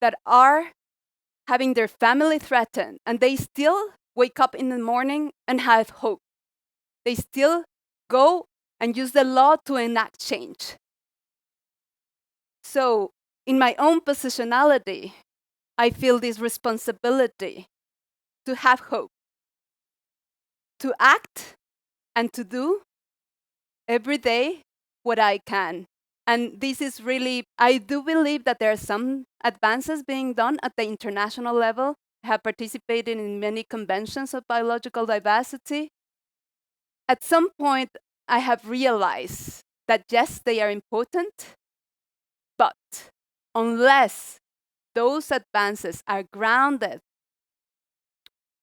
that are having their family threatened, and they still wake up in the morning and have hope. They still go and use the law to enact change. So, in my own positionality, I feel this responsibility to have hope, to act and to do every day what I can. And this is really, I do believe that there are some advances being done at the international level. I have participated in many conventions of biological diversity. At some point, I have realized that yes, they are important, but unless those advances are grounded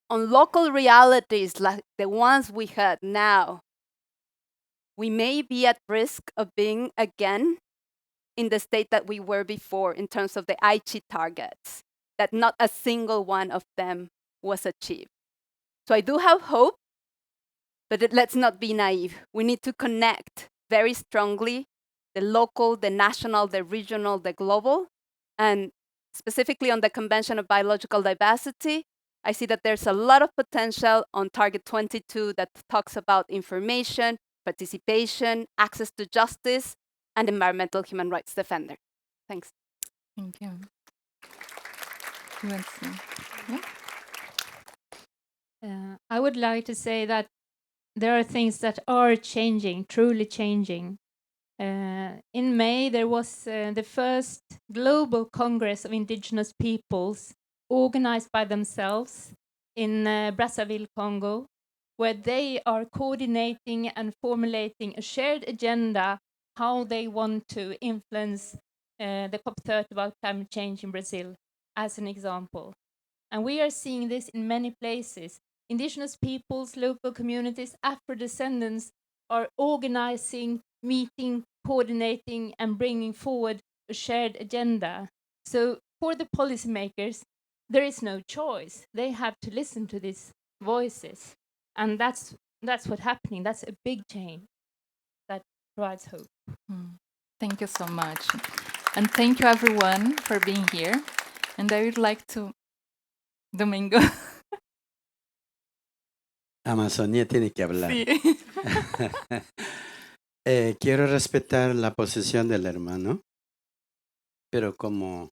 on local realities like the ones we had now, we may be at risk of being again in the state that we were before in terms of the Aichi targets, that not a single one of them was achieved. So I do have hope, but let's not be naive. We need to connect very strongly the local, the national, the regional, the global, and specifically on the Convention of Biological Diversity, I see that there's a lot of potential on Target 22 that talks about information, participation, access to justice, and environmental human rights defender. Thanks. Thank you. Let's see. Yeah. I would like to say that there are things that are changing, truly changing. In May, there was the first Global Congress of Indigenous Peoples organized by themselves in Brazzaville, Congo. where they are coordinating and formulating a shared agenda how they want to influence the COP30 about climate change in Brazil, as an example. And we are seeing this in many places. Indigenous peoples, local communities, Afro-descendants are organizing, meeting, coordinating, and bringing forward a shared agenda. So for the policymakers, there is no choice. They have to listen to these voices. And that's what's happening. That's a big change that provides hope. Thank you so much. And thank you everyone for being here. And I would like to... Domingo. Amazonía tiene que hablar. Sí. Quiero respetar la posición del hermano, pero como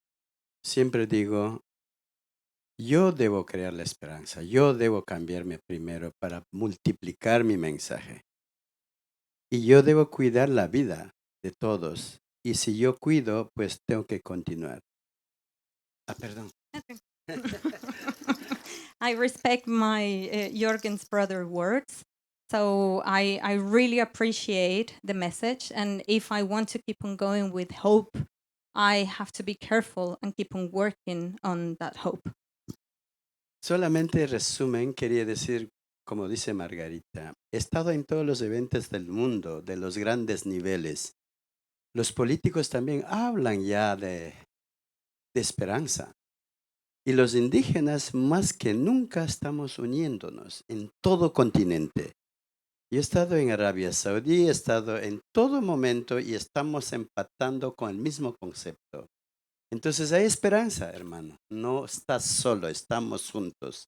siempre digo, yo debo crear la esperanza, yo debo cambiarme primero para multiplicar mi mensaje. Y yo debo cuidar la vida de todos. Y si yo cuido, pues tengo que continuar. Perdón. I respect my Jürgen's brother words. So I really appreciate the message. And if I want to keep on going with hope, I have to be careful and keep on working on that hope. Solamente resumen, quería decir, como dice Margarita, he estado en todos los eventos del mundo, de los grandes niveles. Los políticos también hablan ya de esperanza. Y los indígenas más que nunca estamos uniéndonos en todo continente. Yo he estado en Arabia Saudí, he estado en todo momento y estamos empatando con el mismo concepto. Entonces hay esperanza, hermano. No estás solo, estamos juntos.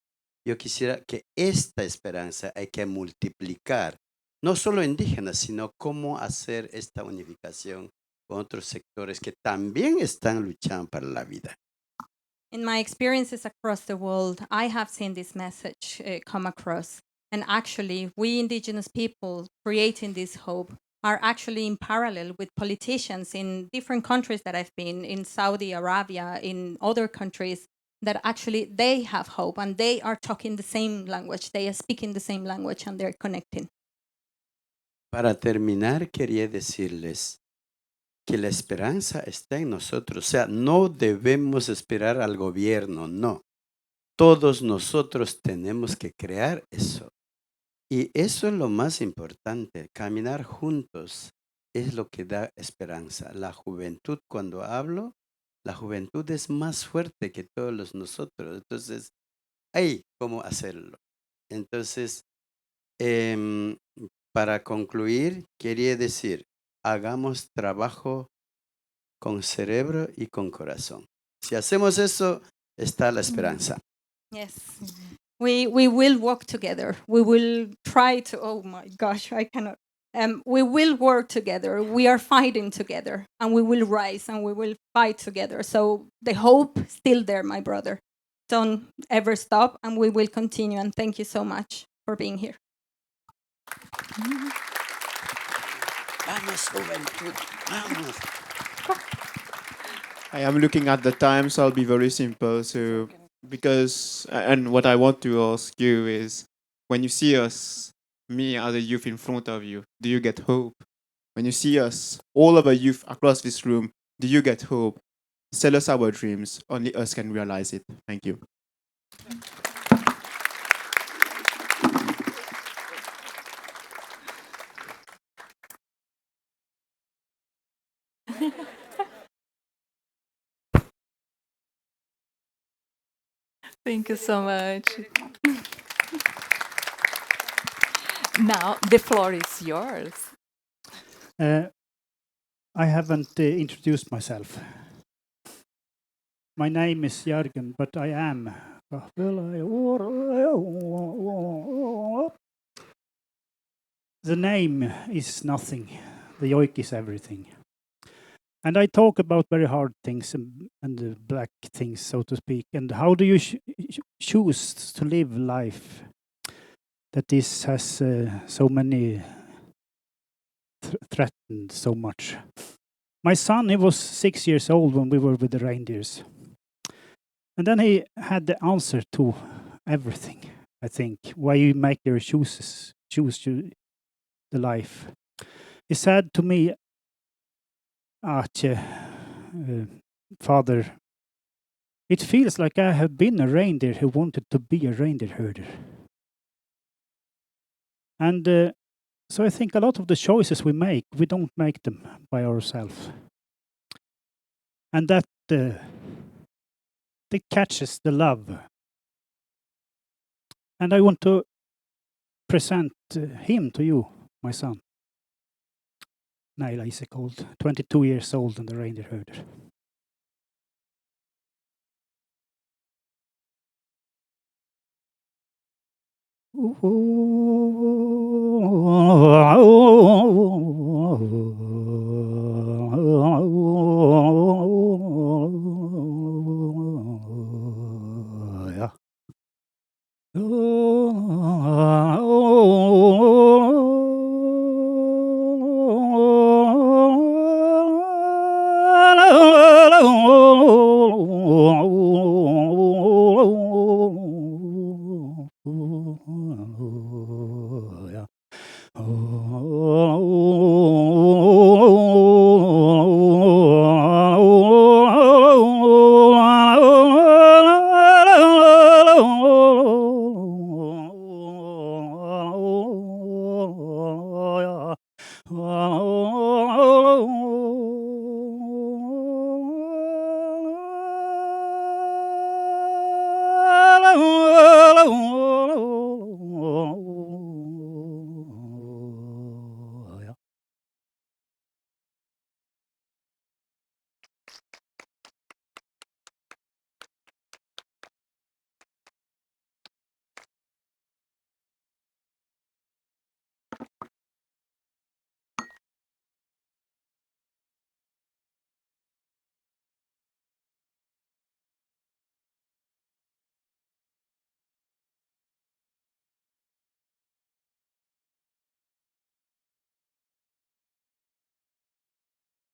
Yo quisiera que esta esperanza hay que multiplicar, no solo indígenas, sino cómo hacer esta unificación con otros sectores que también están luchando para la vida. In my experiences across the world, I have seen this message come across. And actually, we indigenous people creating this hope are actually in parallel with politicians in different countries that I've been, in Saudi Arabia, in other countries, that actually they have hope and they are talking the same language, they are speaking the same language and they're connecting. Para terminar, quería decirles que la esperanza está en nosotros. O sea, no debemos esperar al gobierno, no. Todos nosotros tenemos que crear eso. Y eso es lo más importante. Caminar juntos es lo que da esperanza. La juventud, cuando hablo, la juventud es más fuerte que todos nosotros. Entonces, hay cómo hacerlo. Entonces, para concluir, quería decir, hagamos trabajo con cerebro y con corazón. Si hacemos eso, está la esperanza. Yes. We will walk together. We will try to, oh my gosh, I cannot. We will work together. We are fighting together and we will rise and we will fight together. So the hope is still there, my brother. Don't ever stop and we will continue. And thank you so much for being here. Vamos, juventud, vamos. I am looking at the time, so I'll be very simple. So, because, and what I want to ask you is, when you see us, me as a youth in front of you, do you get hope? When you see us, all of our youth across this room, do you get hope? Sell us our dreams. Only us can realize it. Thank you. Thank you so much. Now the floor is yours. I haven't introduced myself. My name is Jürgen, but I am. The name is nothing. The yoik is everything. And I talk about very hard things and the black things, so to speak. And how do you choose to live life that this has so many threatened so much? My son, he was 6 years old when we were with the reindeers. And then he had the answer to everything. I think. Why you make your choose the life. He said to me, Father, it feels like I have been a reindeer who wanted to be a reindeer herder. And so I think a lot of the choices we make, we don't make them by ourselves. And that catches the love. And I want to present him to you, my son. Naila is called, 22 years old and the reindeer herder.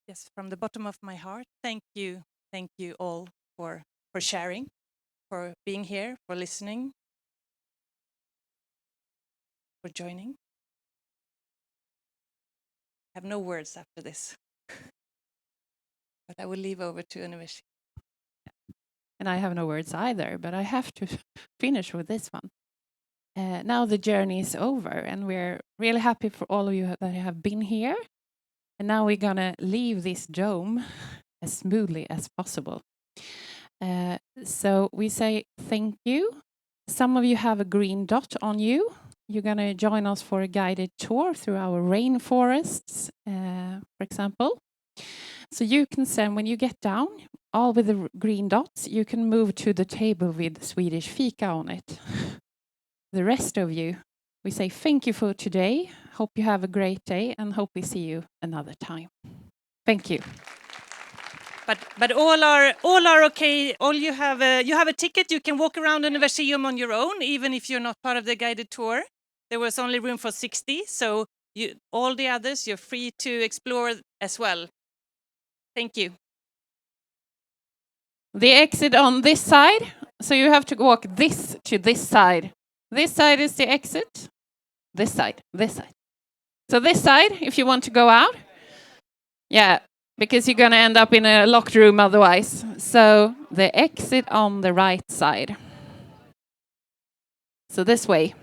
Yes, from the bottom of my heart, thank you all for sharing, for being here, for listening, for joining. I have no words after this, but I will leave over to Universeum. And I have no words either, but I have to finish with this one. Now the journey is over, and we're really happy for all of you that have been here. And now we're gonna leave this dome as smoothly as possible. So we say thank you. Some of you have a green dot on you. You're gonna join us for a guided tour through our rainforests, for example. So you can send, when you get down, all with the green dots, you can move to the table with Swedish fika on it. The rest of you, we say thank you for today. Hope you have a great day and hope we see you another time. Thank you. But all are okay. All you have a ticket. You can walk around Universeum on your own, even if you're not part of the guided tour. There was only room for 60, so all the others you're free to explore as well. Thank you. The exit on this side, so you have to walk this to this side. This side is the exit. This side, this side. So this side, if you want to go out. Yeah, because you're going to end up in a locked room otherwise. So the exit on the right side. So this way.